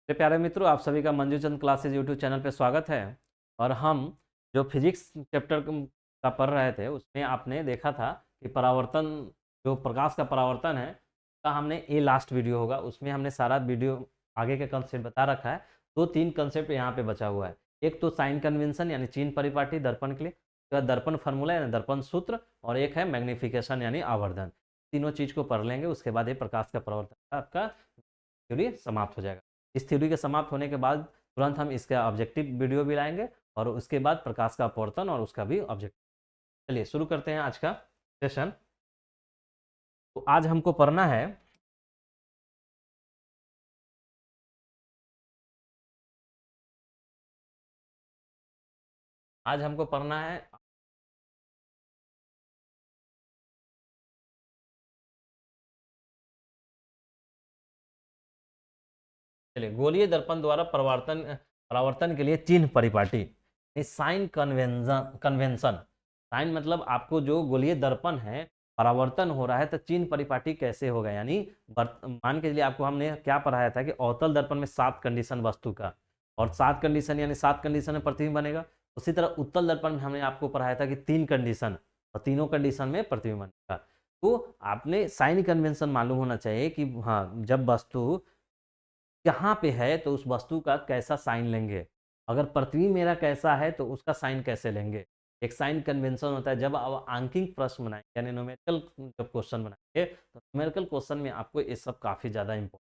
मेरे प्यारे मित्रों, आप सभी का मंजू चंद क्लासेज यूट्यूब चैनल पे स्वागत है। और हम जो फिजिक्स चैप्टर का पढ़ रहे थे उसमें आपने देखा था कि परावर्तन, जो प्रकाश का परावर्तन है का हमने ये लास्ट वीडियो होगा, उसमें हमने सारा वीडियो आगे का कंसेप्ट बता रखा है। दो तीन कंसेप्ट यहाँ पे बचा हुआ है। एक तो साइन कन्वेंशन यानी चिन्ह परिपाटी दर्पण के लिए, उसके बाद दर्पण फार्मूला यानी दर्पण सूत्र, और एक है मैग्निफिकेशन यानी आवर्धन। तीनों चीज को पढ़ लेंगे, उसके बाद ये प्रकाश का परावर्तन आपका थ्योरी समाप्त हो जाएगा। इस थ्योरी के समाप्त होने के बाद तुरंत हम इसका ऑब्जेक्टिव वीडियो भी लाएंगे, और उसके बाद प्रकाश का अपवर्तन और उसका भी ऑब्जेक्टिव। चलिए शुरू करते हैं आज का सेशन। तो आज हमको पढ़ना है, आज हमको पढ़ना है चलिए गोलीय दर्पण द्वारा परावर्तन परावर्तन के लिए चिन्ह परिपाटी, साइन कन्वेंशन कन्वेंशन। साइन मतलब आपको जो गोलीय दर्पण है परावर्तन हो रहा है तो चिन्ह परिपाटी कैसे होगा, यानी मान के लिए आपको हमने क्या पढ़ाया था कि अवतल दर्पण में 7 कंडीशन वस्तु का, और 7 कंडीशन यानी 7 कंडीशन में प्रतिबिंब बनेगा। उसी तरह उत्तल दर्पण में हमने आपको पढ़ाया था कि 3 कंडीशन, और तीनों कंडीशन में प्रतिबिंब बनेगा। तो आपने साइन कन्वेंशन मालूम होना चाहिए कि हाँ, जब वस्तु यहाँ पे है तो उस वस्तु का कैसा साइन लेंगे, अगर पृथ्वी मेरा कैसा है तो उसका साइन कैसे लेंगे। एक साइन कन्वेंशन होता है। जब आप आंकिक प्रश्न बनाएंगे यानी न्यूमेरिकल जब क्वेश्चन बनाएंगे तो न्यूमेरिकल क्वेश्चन में आपको ये सब काफ़ी ज़्यादा इंपॉर्टेंट,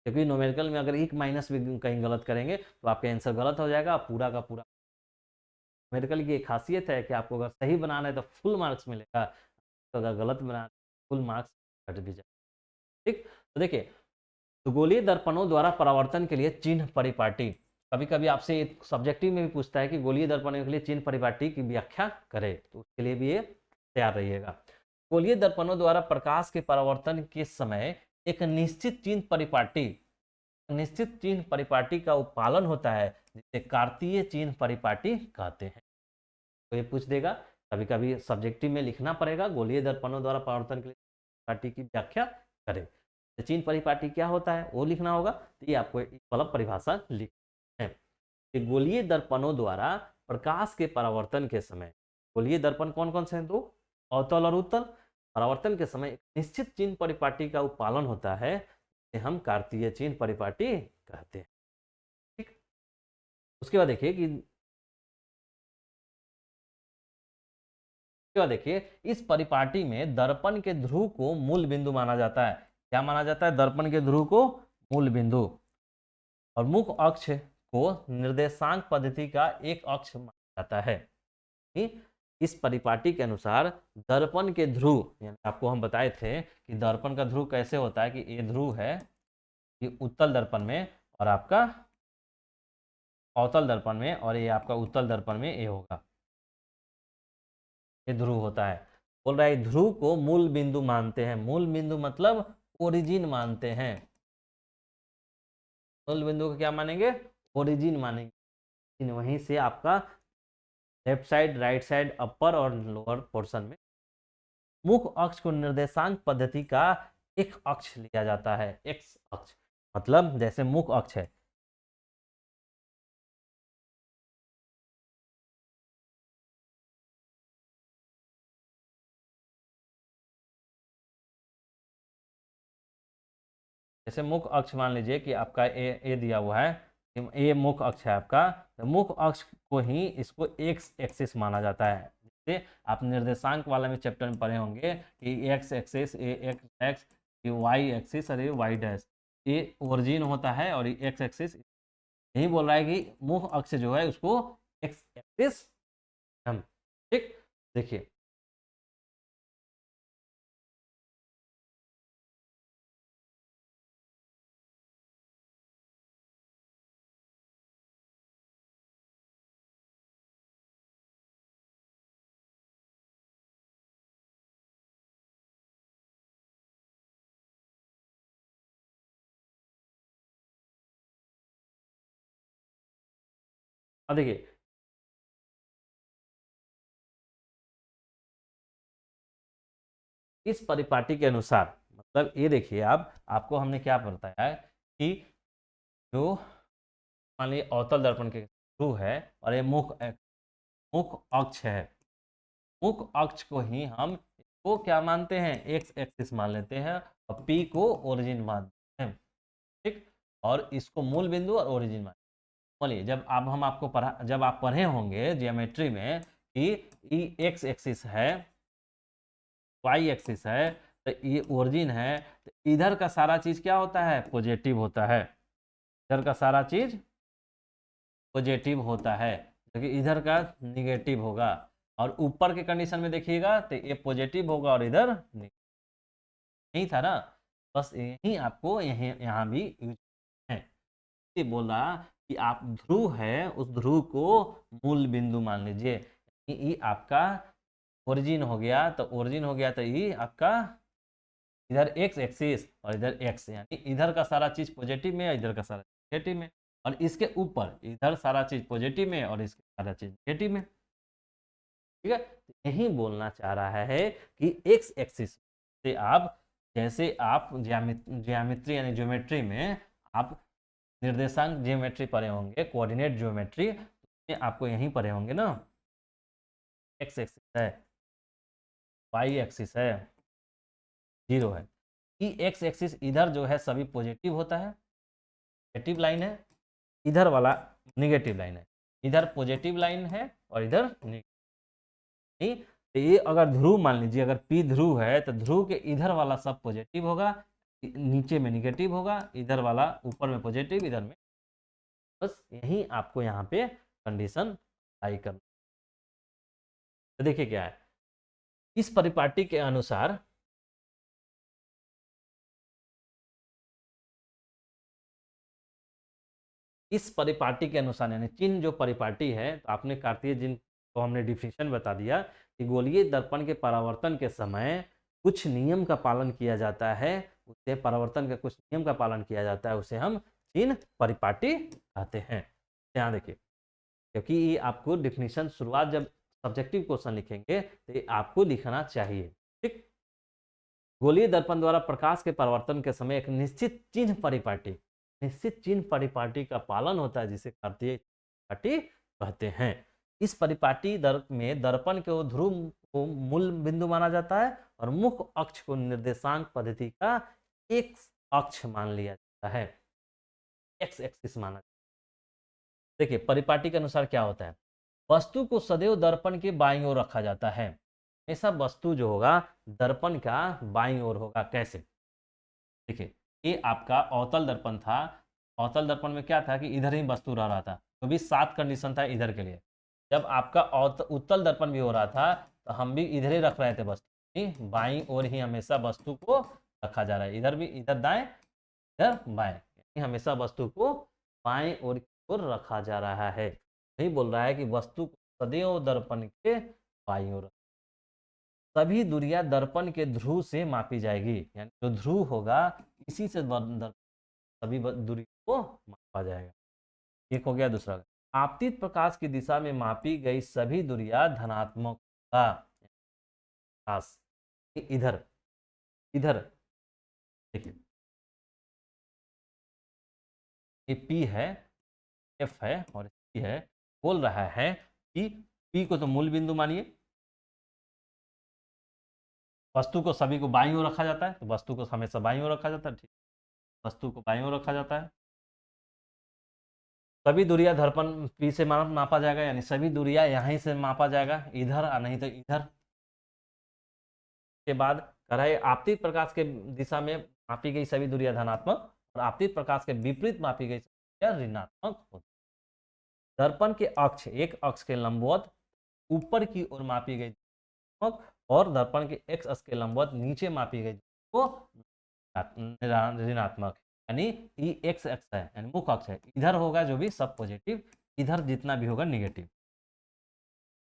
क्योंकि न्यूमेरिकल में अगर एक माइनस भी कहीं गलत करेंगे तो आपका आंसर गलत हो जाएगा, पूरा का पूरा। न्यूमेरिकल की एक खासियत है कि आपको अगर सही बनाना है तो फुल मार्क्स मिलेगा, तो अगर गलत बनाना फुल मार्क्स कट भी जाएगा। ठीक, तो देखिए, तो गोलीय दर्पणों द्वारा परावर्तन के लिए चिन्ह परिपाटी, कभी कभी आपसे सब्जेक्टिव में भी पूछता है कि गोलीय दर्पणों के लिए चिन्ह परिपाटी की व्याख्या करे, तो उसके लिए भी ये तैयार रहिएगा। गोलीय दर्पणों द्वारा प्रकाश के परावर्तन के समय एक निश्चित चिन्ह परिपाटी का पालन होता है, जिसे कार्तीय चिन्ह परिपाटी कहते हैं। तो ये पूछ देगा, कभी कभी सब्जेक्टिव में लिखना पड़ेगा गोलीय दर्पणों द्वारा परावर्तन के लिए परिपाटी की व्याख्या करें। चिन्ह परिपाटी क्या होता है वो लिखना होगा, तो ये आपको मतलब परिभाषा लिख है। गोलीय दर्पणों द्वारा प्रकाश के परावर्तन के समय, गोलीय दर्पण कौन कौन से हैं? दो, अवतल और उत्तल। परावर्तन के समय एक निश्चित चिन्ह परिपाटी का पालन होता है, जिसे हम कार्तीय चिन्ह परिपाटी कहते हैं। ठीक, उसके बाद देखिए कि इस परिपाटी में दर्पण के ध्रुव को मूल बिंदु माना जाता है। क्या माना जाता है? दर्पण के ध्रुव को मूल बिंदु, और मुख्य अक्ष को निर्देशांक पद्धति का एक अक्ष माना जाता है। इस परिपाटी के अनुसार दर्पण के ध्रुव, यानी आपको हम बताए थे कि दर्पण का ध्रुव कैसे होता है, कि ये ध्रुव है ये उत्तल दर्पण में, और आपका अवतल दर्पण में, और ये आपका उत्तल दर्पण में ये होगा, ये ध्रुव होता है। बोल रहा है ध्रुव को मूल बिंदु मानते हैं। मूल बिंदु मतलब ओरिजिन मानते हैं। मूल बिंदु को क्या मानेंगे? ओरिजिन मानेंगे। वहीं से आपका लेफ्ट साइड, राइट साइड, अपर और लोअर पोर्शन में मुख्य अक्ष को निर्देशांक पद्धति का एक अक्ष लिया जाता है। एक्स अक्ष मतलब जैसे मुख्य अक्ष है, जैसे मुख्य अक्ष मान लीजिए कि आपका ए दिया हुआ है, ए मुख्य अक्ष है आपका, तो मुख्य अक्ष को ही इसको एक्स एक्सिस माना जाता है। जैसे आप निर्देशांक वाला में चैप्टर में पढ़े होंगे कि एक्स एक्सिस, ए एक्स एक्स, ये वाई एक्सिस और ये वाई डैश, ये ओरिजिन होता है, और ये एक्स एक्सिस। यही बोल रहा है कि मुख्य अक्ष जो है उसको एक्स एक्सिस हम। ठीक, देखिए अब देखिए इस परिपाटी के अनुसार, मतलब ये देखिए आप, आपको हमने क्या बताया है कि जो मान लीजिए अवतल दर्पण के थ्रू है और ये मुख अक्ष है, मुख अक्ष को ही हम को क्या मानते हैं, एक्स एक्सिस मान लेते हैं और पी को ओरिजिन मानते हैं। ठीक, और इसको मूल बिंदु और ओरिजिन मानते हैं। बोलिए जब आप पढ़े होंगे जियोमेट्री में कि एक्स एक्सिस है, वाई एक्सिस है, तो ये ओरिजिन है, तो इधर का सारा चीज क्या होता है, पॉजिटिव होता है। इधर का सारा चीज पॉजिटिव होता है, क्योंकि इधर का निगेटिव होगा। और ऊपर के कंडीशन में देखिएगा तो ये पॉजिटिव होगा और इधर नहीं था ना, बस यही आपको यही यहाँ भी यूज है। ये बोला कि आप ध्रुव है, उस ध्रुव को मूल बिंदु मान लीजिए। ये आपका ओरिजिन हो गया, तो ओरिजिन हो गया तो ये आपका इधर एक्स एक्सिस और इधर एक्स, यानी इधर का सारा चीज पॉजिटिव में, इधर का सारा नेगेटिव में, और इसके ऊपर इधर सारा चीज पॉजिटिव में और इसके सारा चीज नेगेटिव में। ठीक है, तो यही बोलना चाह रहा है कि एक्स एक्सिस से आप, जैसे आप ज्यामिति यानी ज्योमेट्री में आप निर्देशांक ज्योमेट्री पढ़े होंगे, कोऑर्डिनेट ज्योमेट्री में आपको यहीं पढ़े होंगे ना, एक्स एक्सिस है, वाई एक्सिस है, जीरो है। ई एक्स एक्सिस इधर जो है सभी पॉजिटिव होता है, पॉजिटिव लाइन है, इधर वाला निगेटिव लाइन है, इधर पॉजिटिव लाइन है और इधर नहीं। तो ये अगर ध्रुव मान लीजिए, अगर पी ध्रुव है तो ध्रुव के इधर वाला सब पॉजिटिव होगा, नीचे में निगेटिव होगा, इधर वाला ऊपर में पॉजिटिव, इधर में, बस यही आपको यहाँ पे कंडीशन अप्लाई करना। तो देखिए क्या है, इस परिपाटी के अनुसार यानी चिन्ह जो परिपाटी है, तो आपने कार्तीय चिन्ह को हमने डिफिनेशन बता दिया कि गोलीय दर्पण के परावर्तन के समय कुछ नियम का पालन किया जाता है, उसे परावर्तन के कुछ नियम का पालन किया जाता है, उसे हम चिन्ह परिपाटी कहते हैं। ध्यान देखिए, क्योंकि ये आपको डिफिनेशन शुरुआत जब सब्जेक्टिव क्वेश्चन लिखेंगे तो ये आपको लिखना चाहिए। ठीक, गोलीय दर्पण द्वारा प्रकाश के परावर्तन के समय एक निश्चित चिन्ह परिपाटी का पालन होता है, जिसे कार्तीय परिपाटी कहते हैं। इस परिपाटी में दर्पण के ध्रुव को मूल बिंदु माना जाता है और मुख्य अक्ष को निर्देशांक पद्धति का एक अक्ष मान लिया जाता है, एक्स एक्सिस माना जाता है। देखिए परिपाटी के अनुसार क्या होता है, वस्तु को सदैव दर्पण के बाईं ओर रखा जाता है। ऐसा वस्तु जो होगा दर्पण का बाईं ओर होगा। कैसे, देखिए ये आपका अवतल दर्पण था, अवतल दर्पण में क्या था कि इधर ही वस्तु रह रहा था, तो भी 7 कंडीशन था इधर के लिए। जब आपका उत्तल दर्पण भी हो रहा था तो हम भी इधर ही रख रहे थे वस्तु, बाईं ओर ही हमेशा वस्तु को रखा जा रहा है, इधर भी, इधर दाएं इधर बाएं, हमेशा वस्तु को बाएं ओर रखा जा रहा है। यही बोल रहा है कि वस्तु को सदैव दर्पण के बाईं ओर, सभी दूरियां दर्पण के ध्रुव से मापी जाएगी, यानी जो ध्रुव होगा इसी से सभी दूरी को मापा जाएगा। एक हो गया। दूसरा, आपतित प्रकाश की दिशा में मापी गई सभी दूरियां धनात्मक का, इधर इधर देखिए ये P है, F है और C है, बोल रहा है कि P को तो मूल बिंदु मानिए, वस्तु को सभी को बाईं ओर रखा जाता है, तो वस्तु को हमेशा बाईं ओर रखा जाता है। ठीक, वस्तु को बाईं ओर रखा जाता है। सभी दूरियां दर्पण P से मापा जाएगा, यानी सभी दूरियां यहीं से मापा जाएगा, इधर नहीं तो इधर। के बाद कह रहा है आपतित प्रकाश के दिशा में मापी गई सभी दूरियां धनात्मक और आपतित प्रकाश के विपरीत मापी गई ऋणात्मक होती। दर्पण के अक्ष, एक अक्ष के लंबवत ऊपर की ओर मापी गई और दर्पण के एक्स अक्ष के लंबवत नीचे मापी गई वो ऋणात्मक, यानी ई एक्स अक्ष है, यानी मुख्य अक्ष है, इधर होगा जो भी सब पॉजिटिव, इधर जितना भी होगा निगेटिव।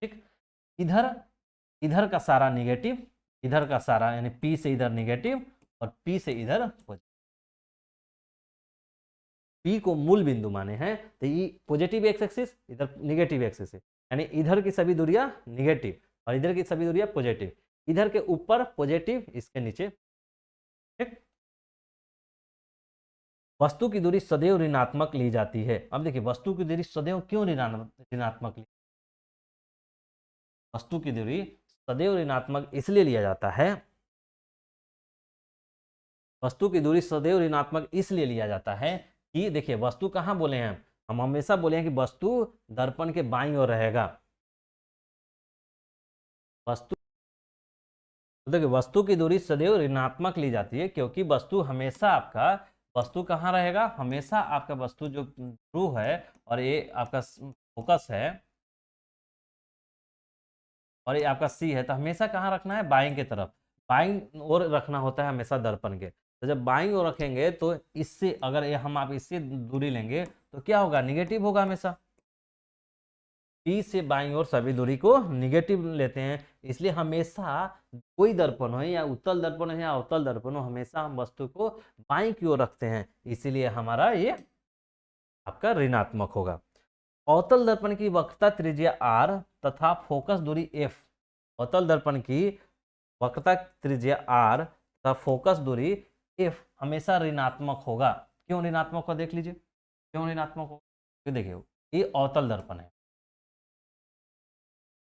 ठीक, इधर इधर का सारा निगेटिव, इधर का सारा, यानी P से इधर निगेटिव और P से इधर पॉजिटिव। P को मूल बिंदु माने हैं, तो ये पॉजिटिव एक्स एक्सिस, इधर निगेटिव एक्सिस है, यानी इधर की सभी दूरियां निगेटिव और इधर की सभी दूरियां पॉजिटिव, इधर के ऊपर पॉजिटिव, इसके नीचे। ठीक, वस्तु की दूरी सदैव ऋणात्मक ली जाती है। अब देखिए वस्तु की दूरी सदैव क्यों ऋणात्मक ली, वस्तु की दूरी सदैव ऋणात्मक इसलिए लिया जाता है, वस्तु की दूरी सदैव ऋणात्मक इसलिए लिया जाता है कि देखिए वस्तु कहाँ बोले हैं, हम हमेशा बोले हैं कि वस्तु दर्पण के बाईं ओर रहेगा। वस्तु तो देखिए वस्तु की दूरी सदैव ऋणात्मक ली जाती है क्योंकि वस्तु कहाँ रहेगा, हमेशा आपका वस्तु जो ध्रुव है और ये आपका फोकस है और ये आपका सी है, तो हमेशा कहाँ रखना है, बाईं की तरफ, बाईं ओर रखना होता है हमेशा दर्पण के। तो जब बाईं ओर रखेंगे तो इससे अगर ये हम आप इससे दूरी लेंगे तो क्या होगा, निगेटिव होगा हमेशा। पी से बाईं ओर सभी दूरी को निगेटिव लेते हैं, इसलिए हमेशा कोई दर्पण हो या उत्तल दर्पण हो या अवतल दर्पण हो, हमेशा हम वस्तु को बाईं की ओर रखते हैं, इसीलिए हमारा ये आपका ऋणात्मक होगा। अवतल दर्पण की वक्रता त्रिज्या r तथा फोकस दूरी f, अवतल दर्पण की वक्रता त्रिज्या r तथा फोकस दूरी f हमेशा ऋणात्मक होगा। क्यों ऋणात्मक होगा, देख लीजिए क्यों ऋणात्मक होगा। तो देखिए ये अवतल दर्पण है,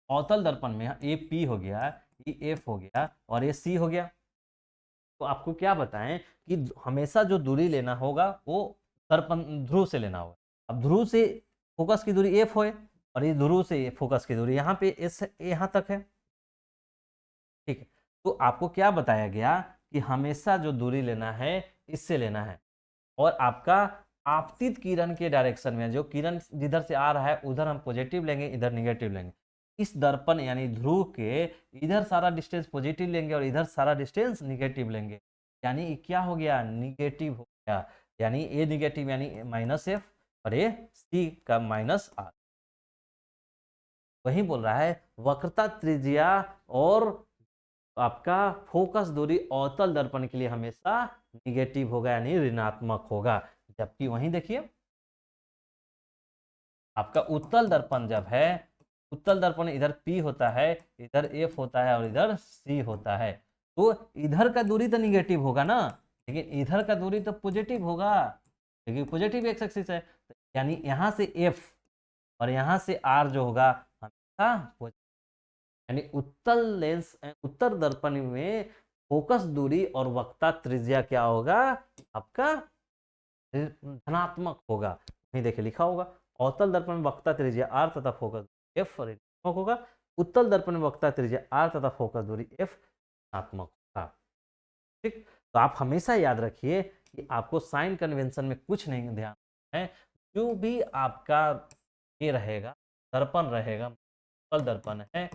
अवतल दर्पण में ये P हो गया, ये F हो गया और ये C हो गया। तो आपको क्या बताएं कि हमेशा जो दूरी लेना होगा वो दर्पण ध्रुव से लेना होगा। अब ध्रुव से फोकस की दूरी F होए और ये ध्रुव से फोकस की दूरी यहाँ पे S यहाँ तक है, ठीक है। तो आपको क्या बताया गया कि हमेशा जो दूरी लेना है इससे लेना है और आपका आपतित किरण के डायरेक्शन में, जो किरण जिधर से आ रहा है उधर हम पॉजिटिव लेंगे, इधर निगेटिव लेंगे। इस दर्पण यानी ध्रुव के इधर सारा डिस्टेंस पॉजिटिव लेंगे और इधर सारा डिस्टेंस निगेटिव लेंगे, यानी क्या हो गया, निगेटिव हो गया। यानी ए निगेटिव यानी -f और ये सी का -r। वही बोल रहा है वक्रता त्रिज्या और आपका फोकस दूरी अवतल दर्पण के लिए हमेशा निगेटिव होगा यानी ऋणात्मक होगा। जबकि वहीं देखिए आपका उत्तल दर्पण जब है, उत्तल दर्पण इधर P होता है, इधर F होता है और इधर C होता है, तो इधर का दूरी तो निगेटिव होगा ना, लेकिन इधर का दूरी तो पॉजिटिव होगा क्योंकि पॉजिटिव एक्स एक्सिस है। यानी यहाँ से F और यहाँ से R जो होगा हमेशा, यानी उत्तल लेंस उत्तर दर्पण में फोकस दूरी और वक्रता त्रिज्या क्या होगा, आपका धनात्मक होगा। नहीं देखिए लिखा होगा अवतल दर्पण में वक्रता त्रिज्या r तथा फोकस f ऋणात्मक होगा, उत्तल दर्पण में वक्रता त्रिज्या r तथा फोकस दूरी f धनात्मक होगा। ठीक, तो आप हमेशा याद रखिए कि आपको साइन कन्वेंशन में कुछ नहीं ध्यान है, जो भी आपका ये रहेगा दर्पण रहेगा, उत्तल दर्पण है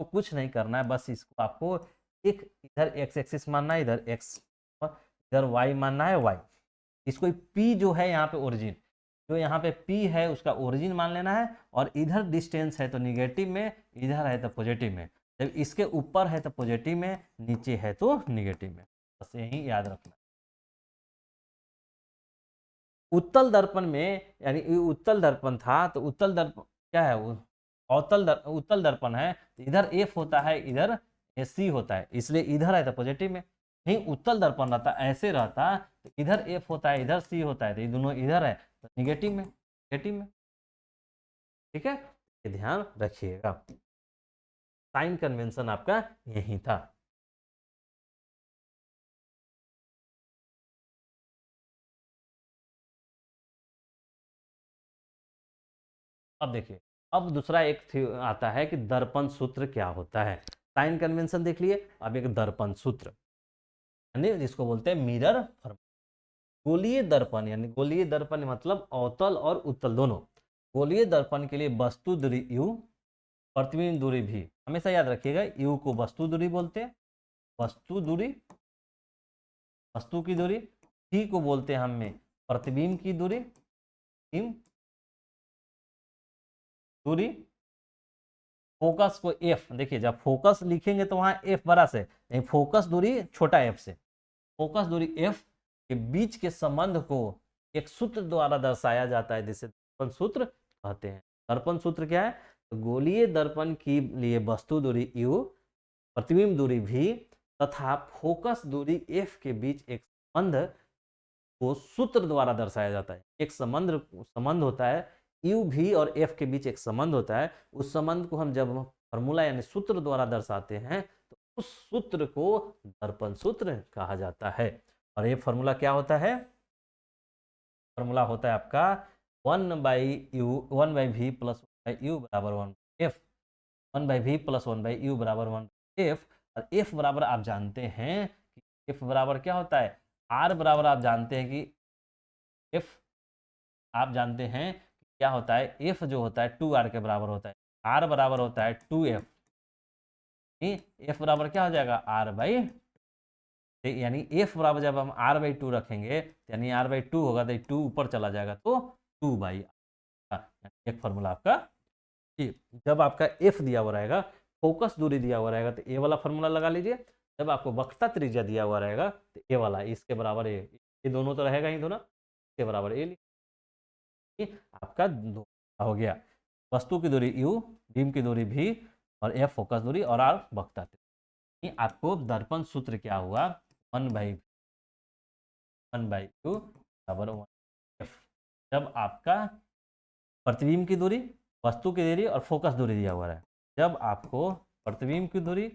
तो कुछ नहीं करना है, बस इसको आपको एक इधर x एक्सिस मानना है, इधर x और इधर y मानना है y। इसको P जो है यहाँ पे ओरिजिन, जो यहाँ पे P है उसका ओरिजिन मान लेना है और इधर डिस्टेंस है तो निगेटिव में, इधर है तो पॉजिटिव में, जब इसके ऊपर है तो पॉजिटिव में, नीचे है तो निगेटिव में, बस यही याद रखना। उत्तल दर्पण में यानी उत्तल दर्पण था तो उत्तल दर्पण क्या है, उत्तल दर्पण है तो इधर F होता है, इधर C होता है, इसलिए इधर है तो पॉजिटिव में। नहीं उत्तल दर्पण रहता ऐसे रहता तो इधर F होता है, इधर C होता है, तो ये दोनों इधर है तो निगेटिव में, नेगेटिव में। ठीक है, ये ध्यान रखिएगा, साइन कन्वेंशन आपका यही था। अब देखिए अब दूसरा एक आता है कि दर्पण सूत्र क्या होता है। साइन कन्वेंशन देख लिए, अब एक दर्पण सूत्र यानी जिसको बोलते हैं मिरर फॉर्मूला। गोलीय दर्पण यानी गोलीय दर्पण मतलब अवतल और उत्तल दोनों। गोलीय दर्पण के लिए वस्तु दूरी u, प्रतिबिंब दूरी भी, हमेशा याद रखिएगा u को वस्तु दूरी बोलते हैं, वस्तु दूरी, वस्तु की दूरी, c को बोलते हैं हमें प्रतिबिंब की दूरी, दूरी, फोकस को f, देखिए जब फोकस लिखेंगे तो वहां f बड़ा से, नहीं फोकस दूरी छोटा f से, फोकस दूरी f के बीच के संबंध को एक सूत्र द्वारा दर्शाया जाता है जिसे दर्पण सूत्र कहते हैं। दर्पण सूत्र क्या है, तो गोलीय दर्पण के लिए वस्तु दूरी u, प्रतिबिंब दूरी v तथा फोकस दूरी f के बीच एक संबंध को सूत्र द्वारा दर्शाया जाता है। एक संबंध होता है, यू भी और एफ के बीच एक संबंध होता है। उस संबंध को हम जब फॉर्मूला यानी सूत्र द्वारा दर्शाते हैं तो उस सूत्र को दर्पण सूत्र कहा जाता है। और ये फॉर्मूला क्या होता है? फॉर्मूला होता है आपका 1/v प्लस 1/u बराबर 1/f, 1/v प्लस 1/u बराबर 1/f। और f बराबर आप जानते हैं कि f बराबर क्या होता है? r बराबर आप जानते हैं कि f आप जानते हैं क्या होता है? f जो होता है 2r के बराबर होता है। r बराबर होता है 2f। f बराबर क्या हो जाएगा? r/, यानी f बराबर जब हम r/2 रखेंगे यानी r/2 होगा तो 2 ऊपर चला जाएगा तो 2/r। एक फॉर्मूला आपका, जब आपका f दिया हुआ रहेगा, फोकस दूरी दिया हुआ रहेगा तो ए वाला फॉर्मूला लगा लीजिए। जब आपको वक्रता त्रिज्या दिया हुआ रहेगा तो ए वाला, इसके बराबर ये दोनों तो रहेगा ही दोनों, इसके बराबर ए लिखिए। आपका दो हो गया। वस्तु की दूरी u, बीम की दूरी v और f फोकस दूरी और r वक्रता त्रिज्या। आपको दर्पण सूत्र क्या हुआ? 1/u बराबर 1f। जब आपका प्रतिबिंब की दूरी, वस्तु की दूरी और फोकस दूरी दिया हुआ है, जब आपको प्रतिबिंब की दूरी,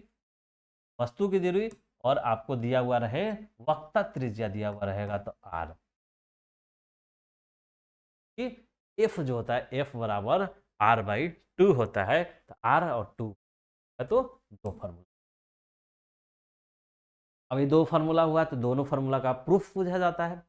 वस्तु की दूरी और आपको दिया हुआ रहे वक्रता त्रिज्या दिया हुआ रहेगा तो r, f जो होता है f बराबर r/2 होता है। तो r और 2 है तो दो फार्मूला। अब ये दो फार्मूला हुआ तो दोनों फार्मूला का प्रूफ पूछा जाता है।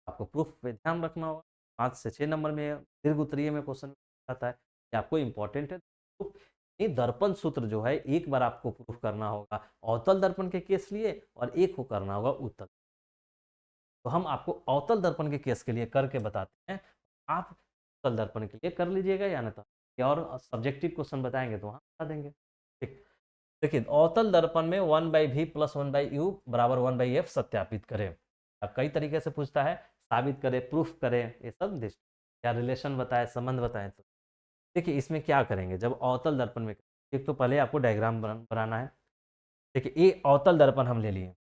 आपको प्रूफ पे ध्यान रखना होगा। 5 से 6 नंबर में दीर्घ उत्तरीय में क्वेश्चन आता है, ये आपको इंपॉर्टेंट है। तो ये दर्पण सूत्र जो है एक बार आपको प्रूफ करना होगा अवतल दर्पण के केस लिए और एक को करना होगा उत्तल। तो हम आपको अवतल दर्पण के केस के लिए करके बताते हैं, आप उत्तल दर्पण के लिए कर लीजिएगा या नहीं। और सब्जेक्टिव क्वेश्चन बताएंगे तो वहाँ बता देंगे। ठीक, देखिए अवतल दर्पण में 1/v प्लस 1/u बराबर 1/f सत्यापित करें। अब कई तरीके से पूछता है, साबित करें, प्रूफ करें, ये सब क्या रिलेशन बताए, संबंध बताए। तो देखिए इसमें क्या करेंगे जब अवतल दर्पण में, एक तो पहले आपको डायग्राम बनाना है। देखिए ये अवतल दर्पण हम ले लिए,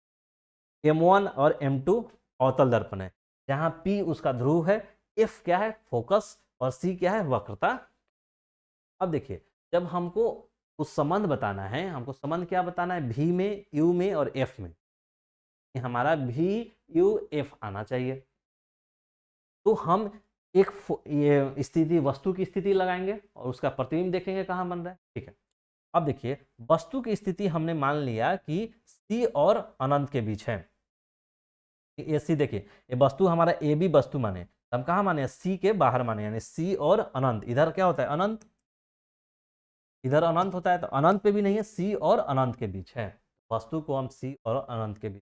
M1 और M2 अवतल दर्पण है, जहां P उसका ध्रुव है, F क्या है? फोकस, और C क्या है? वक्रता। अब देखिए जब हमको उस संबंध बताना है, हमको संबंध क्या बताना है? V में, U में और F में। हमारा V U F आना चाहिए। तो हम एक ये स्थिति, वस्तु की स्थिति लगाएंगे और उसका प्रतिबिंब देखेंगे कहाँ बन रहा है। ठीक है, अब देखिए वस्तु की स्थिति हमने मान लिया कि C और अनंत के बीच है। ये सी, देखिए ये वस्तु हमारा ए बी वस्तु माने, हम कहाँ माने? सी के बाहर माने, यानी सी और अनंत। इधर क्या होता है? अनंत, इधर अनंत होता है तो अनंत पे भी नहीं है, सी और अनंत के बीच है। वस्तु को हम सी और अनंत के बीच,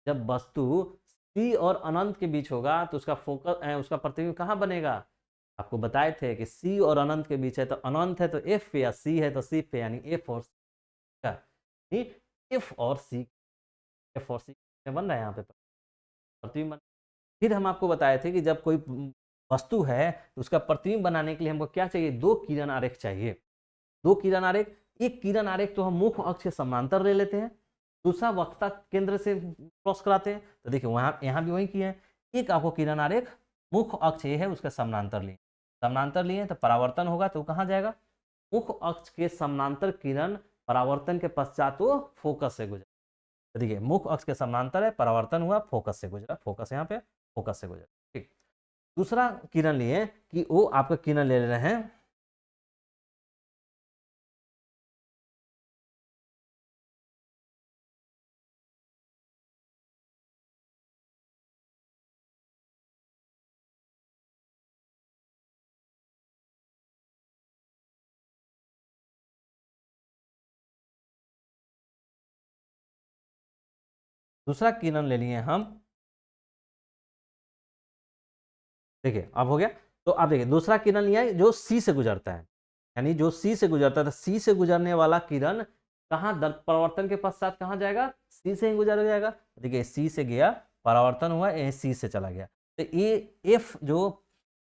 जब वस्तु सी और अनंत के बीच होगा तो उसका फोकस, उसका प्रतिबिंब कहाँ बनेगा? आपको बताए थे कि सी और अनंत के बीच है तो अनंत है तो एफ पे, या सी है तो सी पे, यानी एफ और सी, एफ और सी, एफ और सी बन रहा है यहाँ पे प्रतिबिंब। फिर हम आपको बताए थे कि जब कोई वस्तु है तो उसका प्रतिबिंब बनाने के लिए हमको क्या चाहिए? दो किरण आरेख चाहिए। दो किरण आरेख, एक किरण आरेख तो हम मुख्य अक्ष के समांतर ले लेते हैं, दूसरा वक्रता केंद्र से क्रॉस कराते हैं। तो देखिए वहां, यहाँ भी वही किए हैं। एक आपको किरण आरेख मुख्य अक्ष ये है, उसके समानांतर लिए, समानांतर लिए तो परावर्तन होगा तो कहाँ जाएगा? मुख्य अक्ष के समानांतर किरण परावर्तन के पश्चात वो फोकस से गुजरा। देखिए मुख्य अक्ष के समानांतर है, परावर्तन हुआ, फोकस से गुजरा, फोकस यहाँ पे, फोकस से गुजरा। ठीक, दूसरा किरण लिए कि वो आपका किरण ले रहे हैं, दूसरा किरण ले लिए हम। देखिए अब हो गया। तो अब देखिए दूसरा किरण लिया है जो सी से गुजरता है, यानी जो सी से गुजरता है, तो सी से गुजरने वाला किरण कहाँ परावर्तन के पश्चात कहाँ जाएगा? सी से ही गुजर जाएगा। देखिए सी से गया, परावर्तन हुआ, ये सी से चला गया, तो ये एफ जो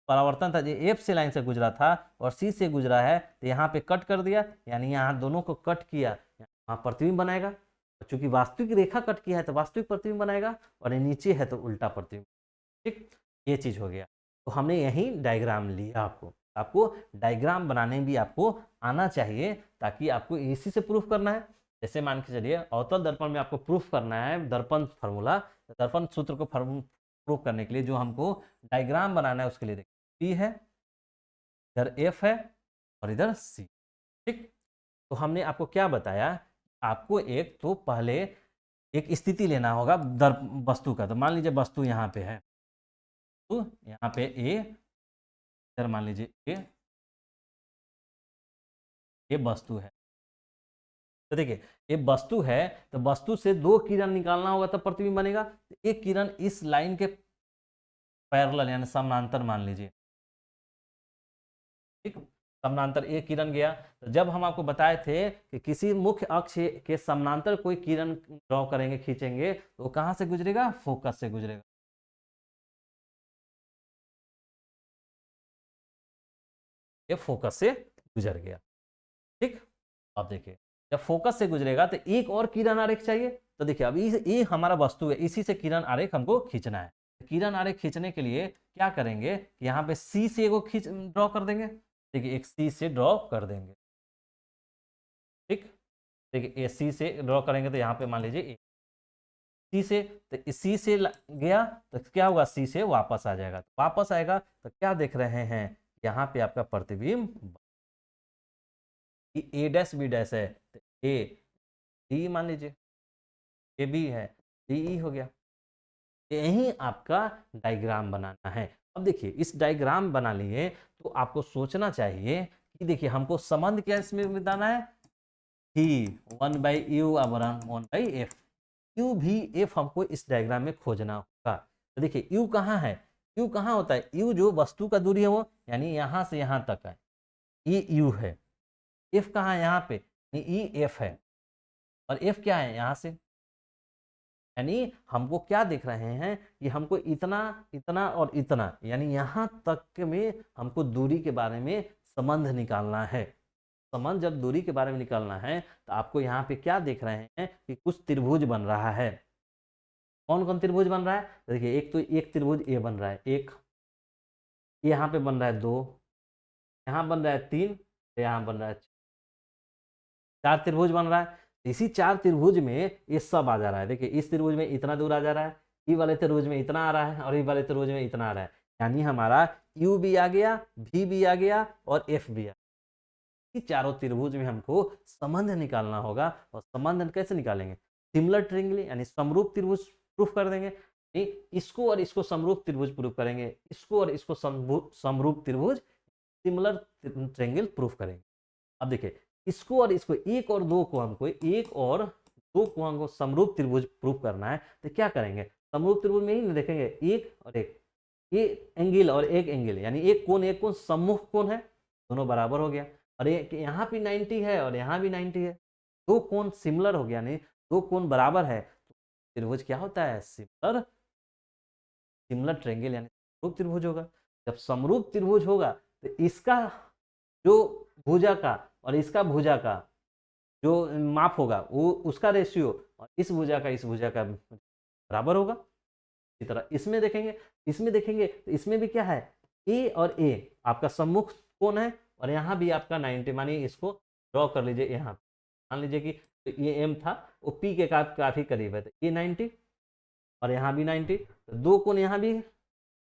परावर्तन था, ये एफ से लाइन से गुजरा था और सी से गुजरा है, तो यहाँ पे कट कर दिया, यानी यहाँ दोनों को कट किया, यहाँ प्रतिबिंब बनाएगा। चूंकि वास्तविक रेखा कट किया है तो वास्तविक प्रतिबिंब बनाएगा, और ये नीचे है तो उल्टा प्रतिबिंब। ठीक, ये चीज़ हो गया। तो हमने यही डायग्राम लिया आपको डायग्राम बनाने भी आपको आना चाहिए, ताकि आपको इसी से प्रूफ करना है। जैसे मान के चलिए अवतल दर्पण में आपको प्रूफ करना है दर्पण फार्मूला, दर्पण सूत्र को प्रूफ करने के लिए जो हमको डायग्राम बनाना है, उसके लिए देखिए P है, इधर F है और इधर C। ठीक, तो हमने आपको क्या बताया, आपको एक तो पहले एक स्थिति लेना होगा वस्तु का। तो मान लीजिए वस्तु यहाँ पे है, तो यहाँ पे ए, इधर मान लीजिए ये वस्तु है। तो देखिए ये वस्तु है, तो वस्तु से दो किरण निकालना होगा तब प्रतिबिंब बनेगा। तो एक किरण इस लाइन के पैरेलल यानी समानांतर मान लीजिए, ठीक, समानांतर एक किरण गया। तो जब हम आपको बताए थे कि किसी मुख्य अक्ष के समानांतर कोई किरण ड्रॉ करेंगे, खींचेंगे, तो वो कहाँ से गुजरेगा, फोकस से गुजरेगा। ये फोकस से गुजर गया। ठीक, अब देखिए जब फोकस से गुजरेगा तो एक और किरण आरेख चाहिए। तो देखिए अब ये हमारा वस्तु है, इसी से किरण आरेख हमको खींचना है। किरण आरेख खींचने के लिए क्या करेंगे, यहाँ पे सी से एगो खींच ड्रॉ कर देंगे। देखिए एक सी से ड्रॉ कर देंगे। ठीक, देखिए ए सी से ड्रॉ करेंगे तो यहाँ पे मान लीजिए सी से, तो सी से गया तो क्या होगा, सी से वापस आ जाएगा। तो वापस आएगा तो क्या देख रहे हैं, यहाँ पे आपका प्रतिबिंब ए डैश बी डैश है, तो ए डी मान लीजिए, ए बी है, डी ई हो गया। यही आपका डायग्राम बनाना है। अब देखिए इस डायग्राम बना लिए तो आपको सोचना चाहिए कि देखिए हमको संबंध क्या इसमें बताना है, ही 1/u आवरण 1/f। u भी f हमको इस डायग्राम में खोजना होगा। तो देखिए u कहाँ है, u कहाँ होता है, u जो वस्तु का दूरी है वो, यानी यहाँ से यहाँ तक है, ये u है। f कहाँ है, यहाँ पे, ये f है। और f क्या है, यहाँ से, यानी हमको क्या देख रहे हैं कि हमको इतना इतना और इतना, यानी यहाँ तक में हमको दूरी के बारे में संबंध निकालना है। संबंध जब दूरी के बारे में निकालना है तो आपको यहाँ पे क्या देख रहे हैं कि कुछ त्रिभुज बन रहा है। कौन कौन त्रिभुज बन रहा है, तो देखिए एक तो एक त्रिभुज ए बन रहा है, एक यहाँ पे बन रहा है, दो यहाँ बन रहा है, तीन यहाँ बन रहा है, चार त्रिभुज बन रहा है। इसी चार त्रिभुज में ये सब आ जा रहा है। देखिए इस त्रिभुज में इतना दूर आ जा रहा है, ई वाले त्रिभुज में इतना आ रहा है, और ई वाले त्रिभुज में इतना आ रहा है। यानी हमारा यू भी आ गया, भी आ गया और एफ भी आ गया। चारों त्रिभुज में हमको संबंध निकालना होगा। और संबंध कैसे निकालेंगे, सिमिलर ट्रायंगल यानी समरूप त्रिभुज प्रूफ कर देंगे। इसको और इसको समरूप त्रिभुज प्रूफ करेंगे, इसको और इसको समरूप त्रिभुज सिमिलर ट्रायंगल प्रूफ करेंगे। अब देखिए इसको और इसको, एक और दो को हमको, एक और दो को हमको समरूप त्रिभुज प्रूफ करना है। तो क्या करेंगे, समरूप त्रिभुज में ही देखेंगे एक और एक, ये एंगल और एक एंगल, यानी एक कोण सम्मुख कोण है, दोनों बराबर हो गया। और एक यहाँ भी 90 है और यहाँ भी 90 है, दो कोण सिमिलर हो गया, यानी दो कोण बराबर है। तो त्रिभुज क्या होता है, सिमिलर सिमिलर ट्रायंगल यानी समरूप त्रिभुज होगा। जब समरूप त्रिभुज होगा तो इसका जो भुजा का और इसका भुजा का जो माप होगा वो उसका रेशियो और इस भुजा का इस भुजा का बराबर होगा। इसी तरह इसमें देखेंगे तो इसमें भी क्या है, ए और ए आपका सम्मुख कोण है, और यहाँ भी आपका 90, मानिए इसको ड्रॉ कर लीजिए। यहाँ मान लीजिए कि ये एम था, वो पी के काफी करीब है, तो ये 90 और यहाँ भी 90, तो दो कोण यहाँ भी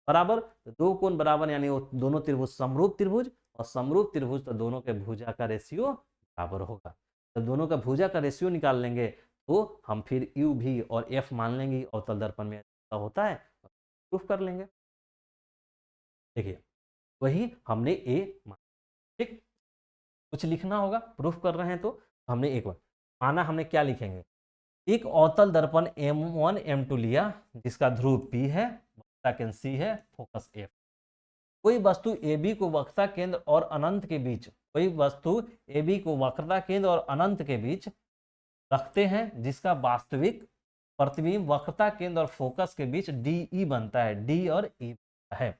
बराबर, तो दो कोण बराबर यानी वो दोनों त्रिभुज समरूप त्रिभुज, और समरूप त्रिभुज तो दोनों के भुजा का रेशियो बराबर होगा। तो दोनों का भुजा का रेशियो निकाल लेंगे तो हम फिर यू भी और एफ मान लेंगे, अवतल दर्पण में ऐसा होता है, प्रूफ कर लेंगे। देखिए वही हमने ए मान, ठीक, कुछ लिखना होगा, प्रूफ कर रहे हैं तो हमने एक बार माना, हमने क्या लिखेंगे, एक अवतल दर्पण M1 M2 लिया जिसका ध्रुव P है, वक्रता केंद्र C है, फोकस F। कोई वस्तु AB को वक्रता केंद्र और अनंत के बीच, कोई वस्तु AB को वक्रता केंद्र और अनंत के बीच रखते हैं जिसका वास्तविक प्रतिबिंब वक्रता केंद्र और फोकस के बीच DE बनता है, D और E बनता है।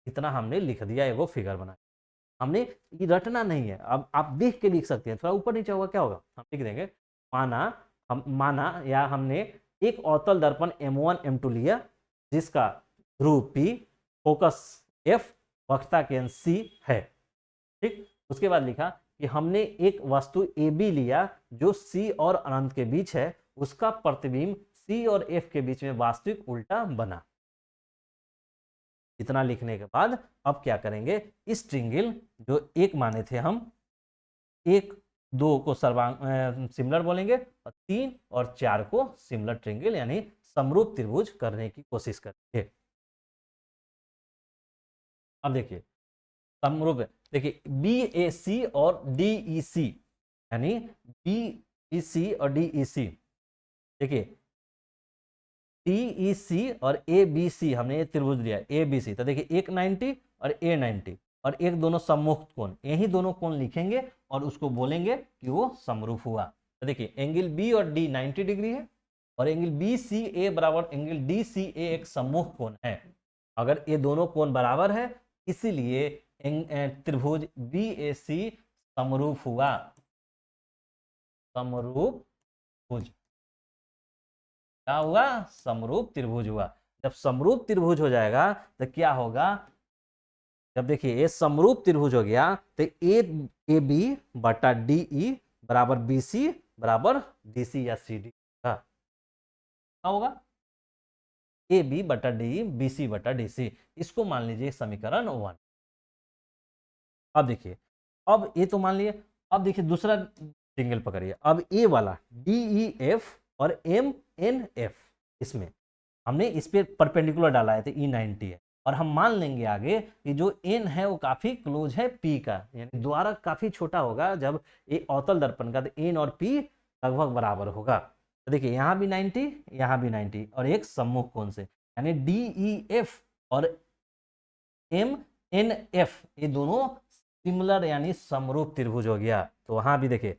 इतना हमने लिख दिया, एगो फिगर बना। हमने ये रटना नहीं है, अब आप देख के लिख सकते हैं, थोड़ा ऊपर नीचे होगा क्या होगा, हम लिख देंगे माना या हमने एक अवतल दर्पण M1 M2 लिया जिसका ध्रुव P, फोकस F, वक्रता केंद्र C है। ठीक, उसके बाद लिखा कि हमने एक वस्तु AB लिया जो C और अनंत के बीच है, उसका प्रतिबिंब C और F के बीच में वास्तविक उल्टा बना। इतना लिखने के बाद अब क्या करेंगे, इस ट्रिंगल जो एक माने थे हम, 1 2 को सर्वांग सिमिलर बोलेंगे और 3 और 4 को सिमिलर ट्रिंगल यानी समरूप त्रिभुज करने की कोशिश करेंगे। अब देखिए समरूप, देखिए BAC और DEC यानी BEC और DEC, देखिए DEC और ABC हमने ये त्रिभुज लिया ABC, तो देखिए एक 90 और A 90 और एक दोनों सम्मुख कोण, यही दोनों कोण लिखेंगे और उसको बोलेंगे कि वो समरूप हुआ। तो देखिए एंगल B और D 90 डिग्री है और एंगल BCA बराबर एंगल DCA एक सम्मुख कोण है। अगर ये दोनों कोण बराबर है इसीलिए त्रिभुज BAC समरूप हुआ, समरूप त्रिभुज क्या हुआ, समरूप त्रिभुज हुआ। जब समरूप त्रिभुज हो जाएगा तो क्या होगा, जब देखिए ये समरूप त्रिभुज हो गया तो AB बटा DE बराबर BC बराबर DC या CD का क्या होगा, AB बटा DE BC बटा DC, इसको मान लीजिए समीकरण 1। अब देखिए, अब ये तो मान लिए, अब देखिए दूसरा ट्रायंगल पकड़िए, अब ए वाला DEF और MNF, इसमें हमने इस पे परपेंडिकुलर डाला है तो E90 है और हम मान लेंगे आगे कि जो n है वो काफी क्लोज है P का, यानी द्वारा काफी छोटा होगा जब ये अवतल दर्पण का, तो n और P लगभग बराबर होगा। तो देखिए यहाँ भी 90, यहाँ भी 90 और एक सम्मुख कोण से, यानी DEF और MNF ये दोनों सिमिलर यानी समरूप त्रिभुज हो गया। तो वहां भी देखिए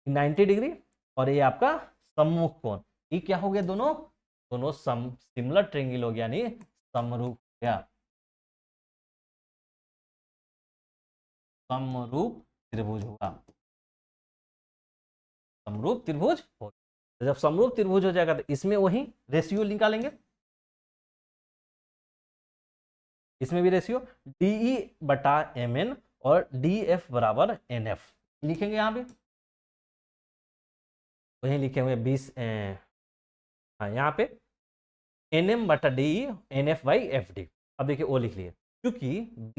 90 डिग्री और ये आपका सम्मुख कोण, ये क्या हो गया, दोनों दोनों सिमिलर ट्रायंगल हो गया यानी समरूप हो गया, समरूप त्रिभुज हुआ, समरूप त्रिभुज हो। तो जब समरूप त्रिभुज हो जाएगा तो इसमें वही रेशियो निकालेंगे, इसमें भी रेशियो DE बटा MN और DF बराबर NF लिखेंगे, यहाँ पे वही लिखे हुए 20, हाँ यहाँ पे NM बटा DE NF बाई FD। अब देखिए वो लिख लिए, क्योंकि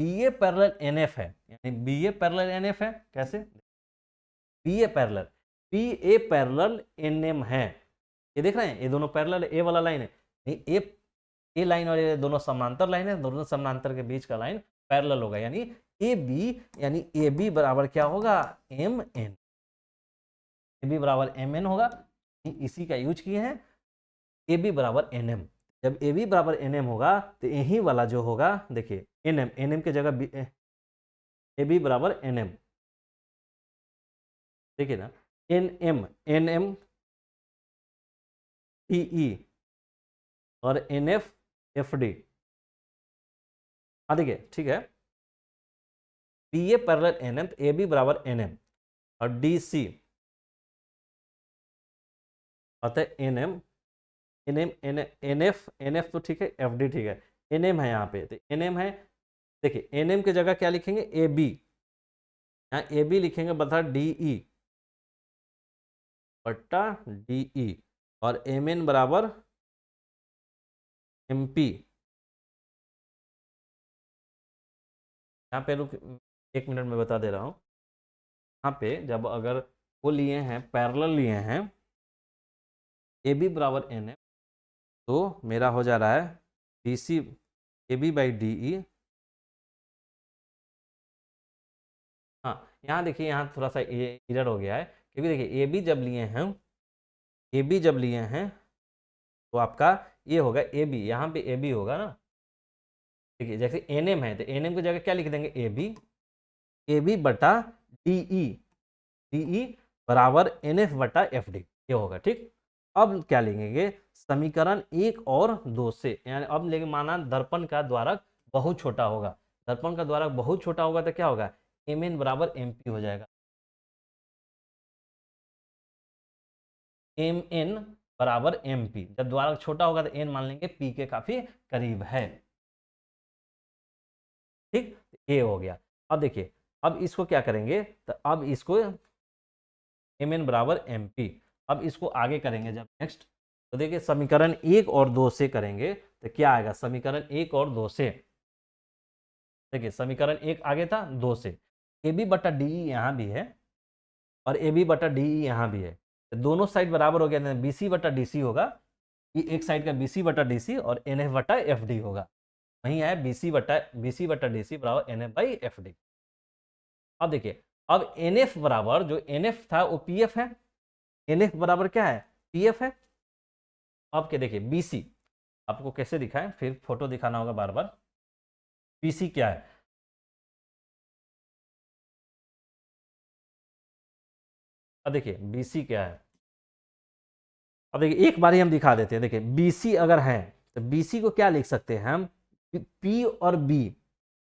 BA पैरेलल NF है, यानी BA पैरेलल NF है, कैसे BA parallel BA parallel NM है, ये देख रहे हैं ये दोनों पैरेलल, ए वाला लाइन है, नहीं ए लाइन और ये दोनों समांतर लाइन है, दोनों समांतर के बीच का लाइन पैरेलल होगा, यानी AB यानी AB बराबर क्या होगा, MN, AB बराबर MN होगा, इसी का यूज किए हैं, AB बराबर NM। जब AB बराबर NM होगा तो यही वाला जो होगा, देखिए NM के जगह AB बराबर NM, देखिए ना NM TE और NF FD, हाँ देखिए ठीक है, BA पैरेलल NM तो AB बराबर NM और DC अतः NF तो ठीक है, FD ठीक है, NM है यहाँ पे, तो NM है, देखिए NM के जगह क्या लिखेंगे, AB, यहाँ AB लिखेंगे बता DE बट्टा DE और MN बराबर MP। यहाँ पे रुक, 1 मिनट में बता दे रहा हूँ, यहाँ पे जब अगर वो लिए हैं पैरेलल लिए हैं AB बराबर NM, तो मेरा हो जा रहा है DC AB बाई DE। हाँ यहाँ देखिए, यहाँ थोड़ा सा एरर हो गया है, क्योंकि देखिए AB जब लिए हैं, AB जब लिए हैं तो आपका ये होगा AB, यहाँ पे AB होगा ना, देखिए जैसे NM है तो NM की जगह क्या लिख देंगे, AB बटा DE बराबर NF बटा FD, ये होगा ठीक। अब क्या लेंगे, समीकरण 1 और 2 से, यानी अब लेंगे माना दर्पण का द्वारक बहुत छोटा होगा, दर्पण का द्वारक बहुत छोटा होगा तो क्या होगा, MN बराबर MP हो जाएगा, MN बराबर एम पी। जब द्वारक छोटा होगा तो एन मान लेंगे पी के काफी करीब है। ठीक, ए हो गया। अब देखिए, अब इसको क्या करेंगे, तो अब इसको एम एन बराबर एम पी। अब इसको आगे करेंगे जब नेक्स्ट, तो देखिए समीकरण 1 और 2 से करेंगे तो क्या आएगा, समीकरण 1 और 2 से देखिए, समीकरण 1 आगे था 2 से ए बी बटा डी यहाँ भी है और ए बी बटा डी यहाँ भी है, तो दोनों साइड बराबर हो गया, बी सी बटा डी सी होगा, ये एक साइड का बी सी बटा डी सी और एन एफ बटा एफ डी होगा। वहीं है बी सी बटा डी सी बराबर N F by F D. अब देखिए, अब एन एफ बराबर जो एन एफ था वो पी एफ है, एन एफ बराबर क्या है, पी एफ है। अब क्या देखिए, बी सी आपको कैसे दिखाएं, फिर फोटो दिखाना होगा बार बार। पी सी क्या है, अब देखिए बी सी क्या है, अब देखिए एक बार ही हम दिखा देते हैं। देखिए BC अगर है तो BC को क्या लिख सकते हैं हम, P और B।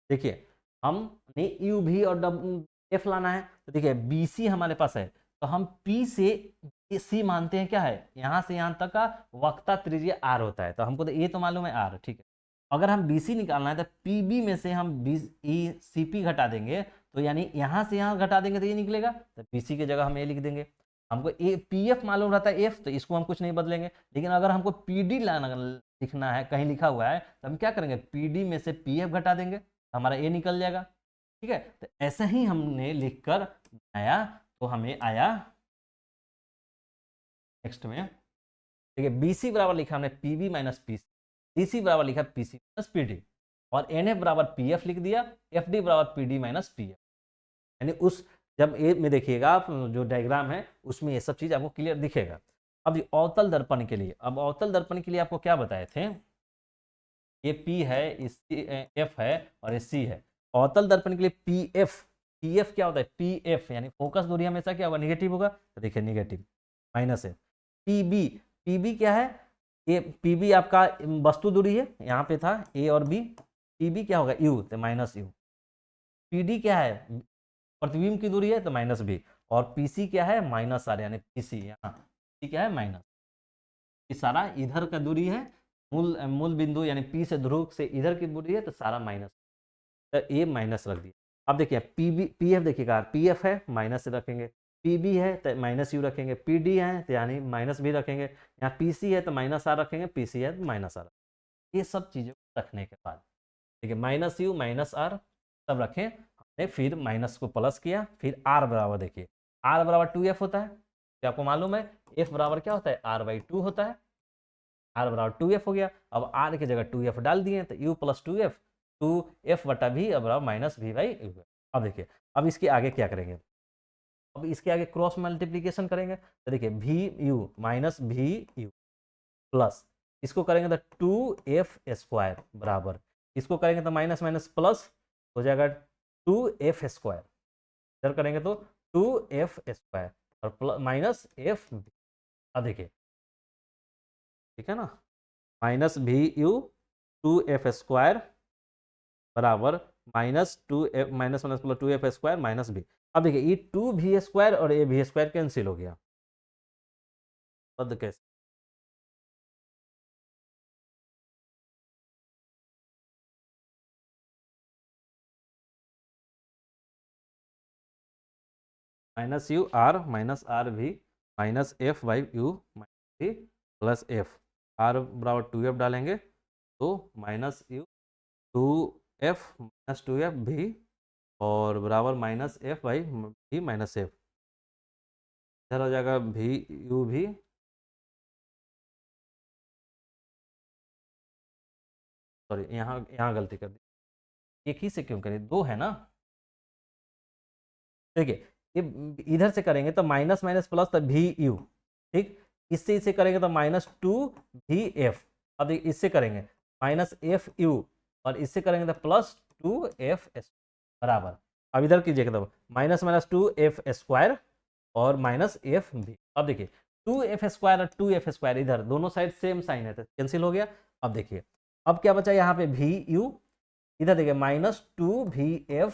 देखिए हमने यू भी और एफ लाना है, तो देखिए BC हमारे पास है, तो हम P से C मानते हैं क्या है, यहाँ से यहाँ तक का वक्ता त्रिज्या R होता है, तो हमको तो ये तो मालूम है R, ठीक है। अगर हम BC निकालना है तो PB में से हम CP घटा देंगे, तो यानी यहाँ से यहाँ घटा देंगे तो ये निकलेगा, तो BC की जगह हम ये लिख देंगे। हमको ए पी एफ मालूम रहता है एफ, तो इसको हम कुछ नहीं बदलेंगे, लेकिन अगर हमको पी डी लिखना है, कहीं लिखा हुआ है, तो हम क्या करेंगे, पी डी में से पी एफ घटा देंगे, हमारा ए निकल जाएगा। ठीक है, तो ऐसा ही हमने लिखकर आया, तो हमें आया नेक्स्ट में, ठीक है, बी सी बराबर लिखा हमने P B minus P C, D C बराबर लिखा P C minus P D, और एन एफ बराबर पी एफ लिख दिया, एफ डी बराबर P D minus P F. यानी उस जब ए में देखिएगा आप जो डायग्राम है उसमें ये सब चीज आपको क्लियर दिखेगा। अब अवतल दर्पण के लिए, अब अवतल दर्पण के लिए आपको क्या बताए थे, ये P है, इस F है और ये C है। अवतल दर्पण के लिए PF क्या होता है, PF यानी फोकस दूरी हमेशा क्या होगा, निगेटिव होगा, तो देखिए निगेटिव माइनस है। PB क्या है, ये PB आपका वस्तु दूरी है, यहाँ पे था A और B, PB क्या होगा U, तो माइनस U। PD क्या है, प्रतिबिंब की दूरी है, तो माइनस बी, और पीसी क्या है, माइनस आर, यानी पीसी यहाँ पी क्या है माइनस, ये सारा इधर का दूरी है, मूल बिंदु यानी पी से ध्रुव से इधर की दूरी है, तो सारा माइनस, तो ये माइनस रख दिया। अब देखिए पीबी पी एफ देखिएगा, पी एफ है माइनस से रखेंगे, पीबी है तो माइनस यू रखेंगे, पीडी है तो यानी माइनस भी रखेंगे, यहाँ पीसी है तो माइनस आर रखेंगे, पीसी है तो माइनस आर। ये सब चीज़ों को रखने के बाद ठीक है, माइनस यू माइनस आर सब रखें हमने, फिर माइनस को प्लस किया, फिर आर बराबर देखिए, आर बराबर 2f होता है, क्या आपको मालूम है, एफ बराबर क्या होता है, r/2 होता है, आर बराबर 2f हो गया। अब आर की जगह 2f डाल दिए तो u प्लस 2f, 2f बटा भी अब बराबर माइनस भी बाई यू। अब देखिए, अब इसके आगे क्या करेंगे, अब इसके आगे क्रॉस मल्टीप्लीकेशन करेंगे, तो देखिए भी यू माइनस भी यू प्लस, इसको करेंगे तो 2f² बराबर, इसको करेंगे तो माइनस माइनस प्लस हो जाएगा 2f², इधर करेंगे तो 2f² और माइनस एफ। अब देखिए ठीक है ना, माइनस भी यू 2f² बराबर minus 2f minus minus plus 2f² minus B. अब देखिए ये 2v² और ये v² कैंसिल हो गया, रद्द कैसे, minus U R minus R भी minus F by U minus V plus F, R बराबर 2f डालेंगे तो minus you 2f minus 2f भी और बराबर माइनस एफ बाई भी माइनस एफ, इधर हो जाएगा भी यू भी, सॉरी यहाँ यहाँ गलती कर दी, एक ही से क्यों करें, दो है ना। देखिए ये इधर से करेंगे तो माइनस माइनस प्लस तो भी यू, ठीक, इससे इसे करेंगे तो माइनस 2v/f। अब देखिए इससे करेंगे माइनस एफ यू और इससे करेंगे तो प्लस 2f बराबर, अब इधर कीजिएगा तो माइनस माइनस 2f² और माइनस एफ भी। अब देखिए 2f² और 2f² इधर दोनों साइड सेम साइन है तो कैंसिल हो गया। अब देखिए अब क्या बचा यहाँ पे भी यू, इधर देखिए माइनस 2v/f,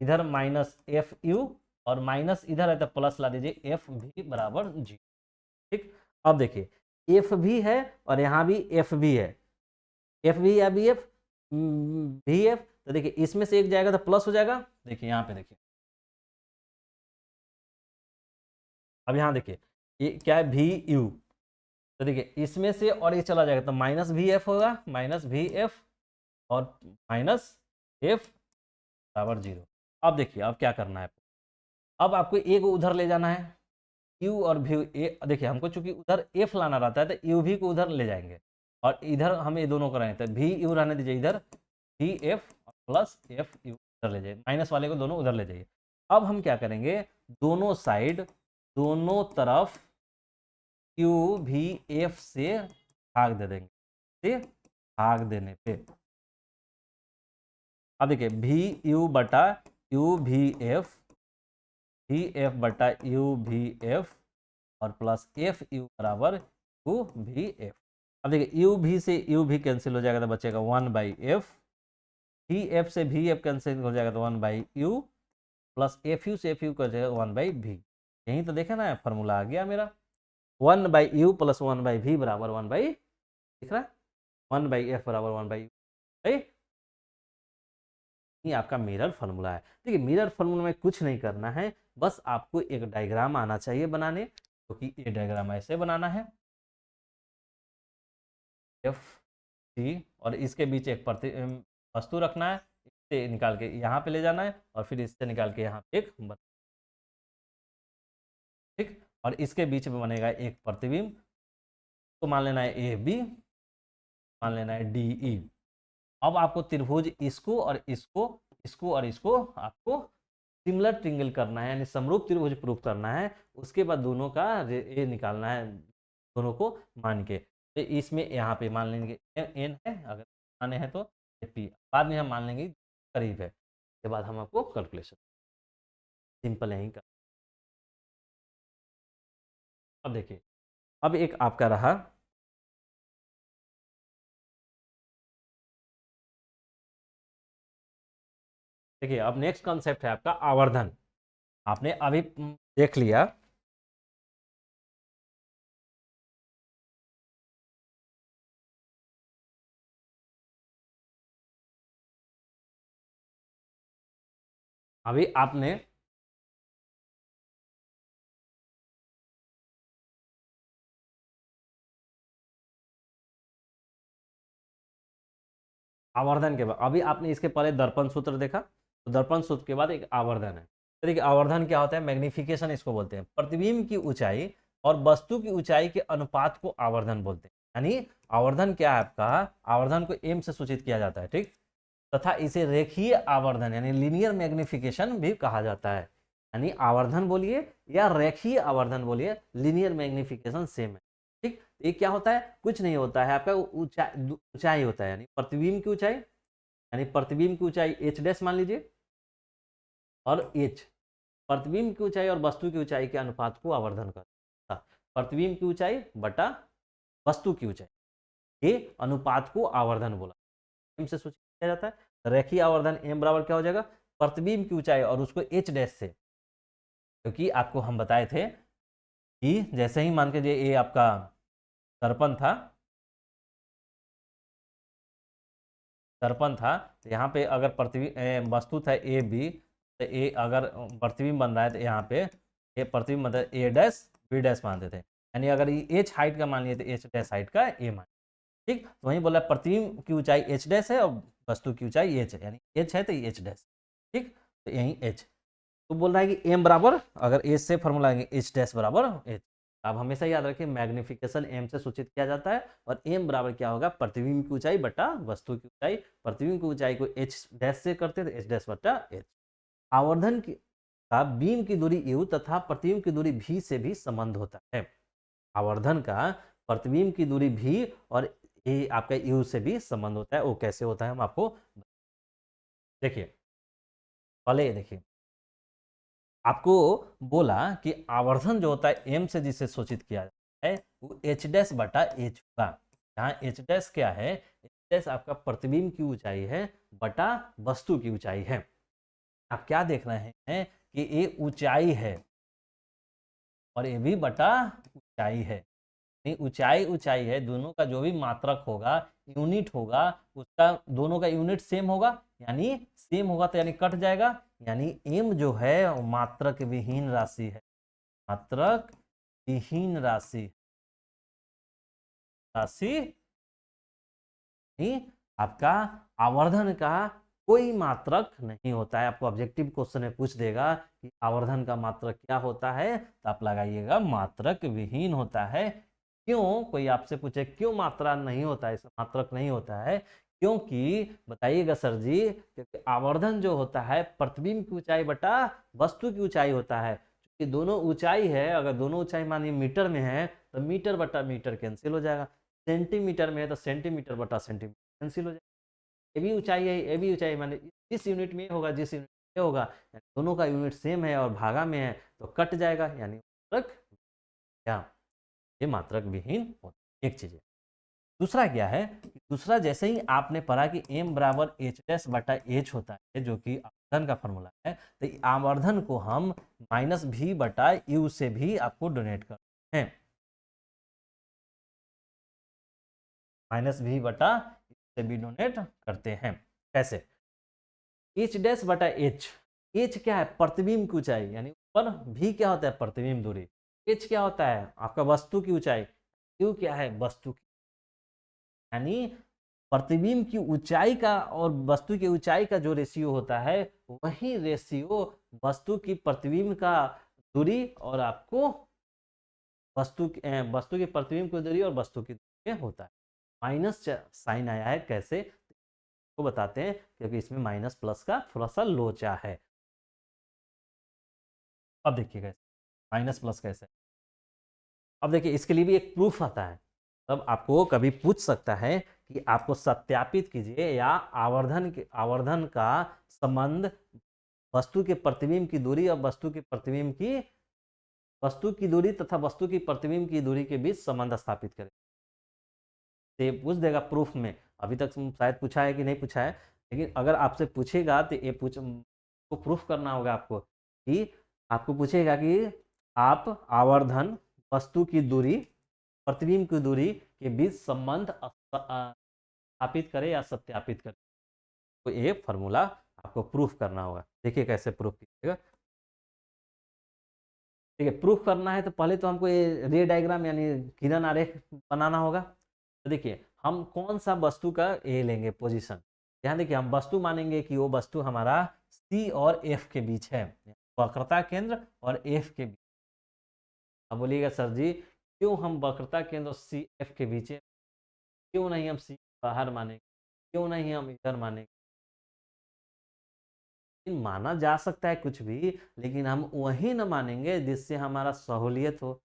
इधर माइनस एफ यू और माइनस इधर है तो प्लस ला दीजिए एफ भी बराबर जी। ठीक, अब देखिए एफ भी है और यहाँ भी एफ भी है, एफ भी या बी एफ भी एफ, तो देखिए इसमें से एक जाएगा तो प्लस हो जाएगा। देखिए यहाँ पे देखिए, अब यहाँ देखिए ये क्या है भी यू, तो देखिए इसमें से और ये चला जाएगा तो माइनस भी एफ होगा, माइनस भी एफ और माइनस एफ बराबर 0। अब देखिए अब क्या करना है, अब आपको एक उधर ले जाना है, यू और भी ए, देखिए हमको चूंकि उधर एफ लाना रहता है तो यू भी को उधर ले जाएंगे और इधर हम ये दोनों को रहते हैं, भी यू रहने दीजिए इधर, भी एफ प्लस एफ यू उधर ले जाइए, माइनस वाले को दोनों उधर ले जाइए। अब हम क्या करेंगे, दोनों साइड दोनों तरफ क्यू भी एफ से भाग दे देंगे, ठीक, भाग देने पे अब देखिए भी यू बटा यू भी एफ बटा यू भी एफ और प्लस एफ यू बराबर यू भी एफ। अब देखिए यू भी से यू भी कैंसिल हो जाएगा तो बचेगा 1/f, भी एफ से भी एफ कैंसिल हो जाएगा तो 1/u प्लस एफ यू से एफ यू कर जाएगा 1/v। यहीं तो देखे ना फॉर्मूला आ गया मेरा, 1/u प्लस 1/v बराबर 1/, दिख रहा है 1/f बराबर 1/u, ये आपका मिरर फार्मूला है। देखिए मिरर फार्मूला में कुछ नहीं करना है, बस आपको एक डायग्राम आना चाहिए बनाने, क्योंकि तो ये डायग्राम ऐसे बनाना है, एफ सी और इसके बीच एक वस्तु रखना है, इससे निकाल के यहाँ पे ले जाना है और फिर इससे निकाल के यहाँ पे एक ठीक, और इसके बीच में बनेगा एक प्रतिबिंब, तो मान लेना है ए बी, मान लेना है डी ई। अब आपको त्रिभुज इसको और इसको, इसको और इसको आपको सिमिलर ट्रिंगल करना है, यानी समरूप त्रिभुज प्रूफ करना है। उसके बाद दोनों का ये निकालना है, दोनों को मान के, तो इसमें यहाँ पे मान लेंगे एन है, अगर माने हैं तो पी, बाद में हम मान लेंगे करीब है, उसके बाद हम आपको कैलकुलेशन सिंपल यहीं कर। अब देखिए अब एक आपका रहा, देखिए अब नेक्स्ट कॉन्सेप्ट है आपका आवर्धन। आपने अभी देख लिया, अभी आपने आवर्धन के बाद अभी आपने इसके पहले दर्पण सूत्र देखा, तो दर्पण सूत्र के बाद एक आवर्धन है। तो देखिए आवर्धन क्या होता है, मैग्निफिकेशन इसको बोलते हैं, प्रतिबिंब की ऊंचाई और वस्तु की ऊंचाई के अनुपात को आवर्धन बोलते हैं। यानी आवर्धन क्या है आपका, आवर्धन को एम से सूचित किया जाता है, ठीक, तथा इसे रेखीय आवर्धन यानी लीनियर मैग्निफिकेशन भी कहा जाता है। यानी आवर्धन बोलिए या रेखीय आवर्धन बोलिए, लीनियर मैग्निफिकेशन सेम है, ठीक। ये क्या होता है, कुछ नहीं होता है, आपका ऊंचाई होता है, यानी प्रतिबिंब की ऊंचाई, यानी प्रतिबिंब की ऊंचाई एच डैश मान लीजिए, और एच प्रतिबिंब की ऊंचाई और वस्तु की ऊंचाई के अनुपात को आवर्धन करता है। प्रतिबिंब की ऊंचाई बटा वस्तु की ऊंचाई, ये अनुपात को आवर्धन बोला, एम से सूचित किया जाता है। रेखीय आवर्धन एम बराबर क्या हो जाएगा, प्रतिबिंब की ऊंचाई और उसको एच डैश से, क्योंकि आपको हम बताए थे कि जैसे ही मान के ये आपका दर्पण था, दर्पण था, तो यहाँ पे अगर प्रतिबिंब वस्तु था ए बी, तो ए अगर प्रतिबिंब बन रहा है तो यहाँ पे ए प्रतिबिंब मतलब ए डैश बी डैश मानते थे, यानी अगर एच हाइट का मान लिए तो एच डैश हाइट का ए मान, ठीक। तो वहीं बोला प्रतिबिंब की ऊंचाई एच डैश है और वस्तु की ऊंचाई एच है, यानी एच है तो एच डैश, ठीक, तो यहीं एच, तो बोल रहा है कि एम बराबर, अगर एच से फॉर्मूला आएंगे एच डैश बराबर एच। आप हमेशा याद रखिए मैग्निफिकेशन एम से सूचित किया जाता है, और एम बराबर क्या होगा, प्रतिबिंब की ऊंचाई बटा वस्तु की ऊंचाई, प्रतिबिंब की ऊंचाई को एच डैश से करते थे, एच डैश बटा एच। आवर्धन की का बीम की दूरी यू तथा प्रतिबिंब की दूरी भी से भी संबंध होता है। आवर्धन का प्रतिबिंब की दूरी भी और ये आपका यू से भी संबंध होता है। वो कैसे होता है हम आपको देखिए, पहले ये देखिए, आपको बोला कि आवर्धन जो होता है एम से जिसे सूचित किया जाता है वो एच डैश बटा एच होगा। यहाँ एच डैश क्या है, एच डैश आपका प्रतिबिंब की ऊंचाई है बटा वस्तु की ऊंचाई है। आप क्या देख रहे हैं कि ये ऊंचाई है और ये भी बटा ऊंचाई है, ऊंचाई ऊंचाई है, दोनों का जो भी मात्रक होगा, यूनिट होगा, उसका दोनों का यूनिट सेम होगा, यानी सेम होगा तो यानी कट जाएगा, यानी m जो है वो मात्रक विहीन राशि है, मात्रक विहीन राशि राशि आपका आवर्धन का कोई मात्रक नहीं होता है। आपको ऑब्जेक्टिव क्वेश्चन में पूछ देगा कि आवर्धन का मात्रक क्या होता है, तो आप लगाइएगा मात्रक विहीन होता है। क्यों, कोई आपसे पूछे क्यों मात्रा नहीं होता है, मात्रक नहीं होता है, क्योंकि बताइएगा सर जी, क्योंकि आवर्धन जो होता है प्रतिबिंब की ऊंचाई बटा वस्तु की ऊंचाई होता है। क्योंकि दोनों ऊंचाई है, अगर दोनों ऊंचाई मानिए मीटर में है तो मीटर बटा मीटर कैंसिल हो जाएगा, सेंटीमीटर में है तो सेंटीमीटर बटा सेंटीमीटर कैंसिल हो जाएगा। ये भी ऊंचाई है, ये भी ऊंचाई, माने जिस यूनिट में होगा जिस यूनिट में होगा, दोनों का यूनिट सेम है और भागा में है तो कट जाएगा, यानी मात्रक क्या, ये मात्रक विहीन होता है। एक चीज है। दूसरा क्या है, दूसरा जैसे ही आपने पढ़ा कि m बराबर एच डैश बटा एच होता है, जो कि आवर्धन का फॉर्मूला है, तो आवर्धन को हम माइनस भी बटा यू से भी आपको डोनेट करते हैं, माइनस भी बटा से भी डोनेट करते हैं। कैसे, एच डैश बटा एच, एच क्या है प्रतिबिंब की ऊंचाई, यानी ऊपर भी क्या होता है प्रतिबिंब दूरी, एच क्या होता है आपका वस्तु की ऊंचाई, यू क्या है वस्तु की, यानी प्रतिबिंब की ऊंचाई का और वस्तु की ऊंचाई का जो रेशियो होता है, वही रेशियो वस्तु की प्रतिबिंब का दूरी और आपको वस्तु की प्रतिबिंब की दूरी और वस्तु की दूरी में होता है। माइनस साइन आया है, कैसे को बताते हैं, क्योंकि इसमें माइनस प्लस का थोड़ा सा लोचा है। अब देखिए कैसे माइनस प्लस कैसे, अब देखिए इसके लिए भी एक प्रूफ आता है। तब आपको कभी पूछ सकता है कि आपको सत्यापित कीजिए, या आवर्धन का संबंध वस्तु के प्रतिबिंब की दूरी और वस्तु की दूरी तथा वस्तु की प्रतिबिंब की दूरी के बीच संबंध स्थापित करें, तो पूछ देगा प्रूफ में। अभी तक शायद पूछा है कि नहीं पूछा है, लेकिन अगर आपसे पूछेगा तो ये को प्रूफ करना होगा आपको, कि आपको पूछेगा कि आप आवर्धन वस्तु की दूरी प्रतिबिंब की दूरी के बीच संबंध स्थापित करें या सत्यापित करें, तो ये फॉर्मूला आपको प्रूफ करना होगा। देखिए कैसे प्रूफ कीजिएगा। ठीक है, प्रूफ करना है तो पहले तो हमको ये रे डायग्राम यानी किरण आरेख बनाना होगा। तो देखिए हम कौन सा वस्तु का ये लेंगे पोजीशन, यहाँ देखिए हम वस्तु मानेंगे कि वो वस्तु हमारा सी और एफ के बीच है, वक्रता केंद्र और एफ के बीच। अब बोलिएगा सर जी क्यों हम वक्रता केंद्र और सी एफ के बीच है, क्यों नहीं हम सी बाहर मानेंगे, क्यों नहीं हम इधर मानेंगे, माना जा सकता है कुछ भी, लेकिन हम वही न मानेंगे जिससे हमारा सहूलियत हो,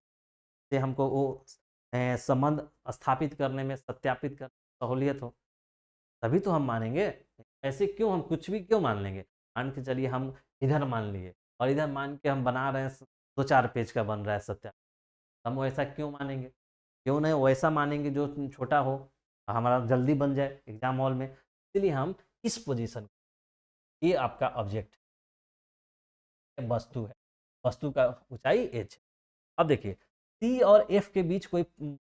से हमको वो संबंध स्थापित करने में सत्यापित करने में सहूलियत हो, तभी तो हम मानेंगे। ऐसे क्यों हम कुछ भी क्यों मान लेंगे, मान के चलिए हम इधर मान लिए और इधर मान के हम बना रहे हैं 2-4 पेज का बन रहा है सत्यापित, हम वैसा क्यों मानेंगे, क्यों नहीं वैसा मानेंगे जो छोटा हो, हमारा जल्दी बन जाए एग्जाम हॉल में। इसलिए हम इस पोजीशन, ये आपका ऑब्जेक्ट वस्तु है, वस्तु का ऊंचाई एच है। अब देखिए सी और एफ के बीच कोई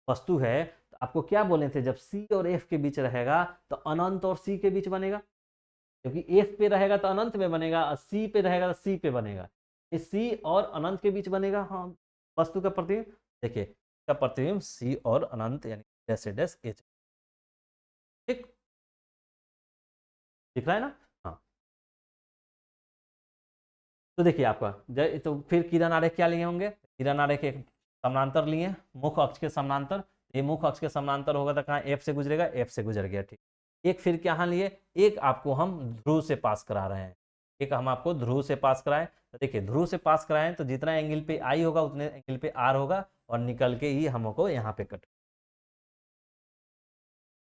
वस्तु है, तो आपको क्या बोले थे, जब सी और एफ के बीच रहेगा तो अनंत और सी के बीच बनेगा, क्योंकि एफ पे रहेगा तो अनंत में बनेगा और सी पे रहेगा तो सी पे बनेगा, इस सी और अनंत के बीच बनेगा। हाँ, वस्तु का प्रतिबिंब देखिए, का प्रतिबिंब सी और अनंत यानी डैश डैश एच, ठीक दिख रहा है ना। हाँ, तो देखिए आपका तो फिर किरण आरेख क्या लिए होंगे, किरण आरेख एक समानांतर लिए, मुख्य अक्ष के समानांतर, ये मुख्य अक्ष के समानांतर होगा तो कहाँ एफ से गुजरेगा, एफ से गुजर गया, ठीक। एक फिर क्या लिए, एक आपको हम ध्रुव से पास करा रहे हैं, एक हम आपको ध्रुव से पास कराएं, तो देखिए ध्रुव से पास कराएं तो जितना एंगल पे आई होगा उतने एंगल पे आर होगा, और निकल के ही हमको यहाँ पे कट।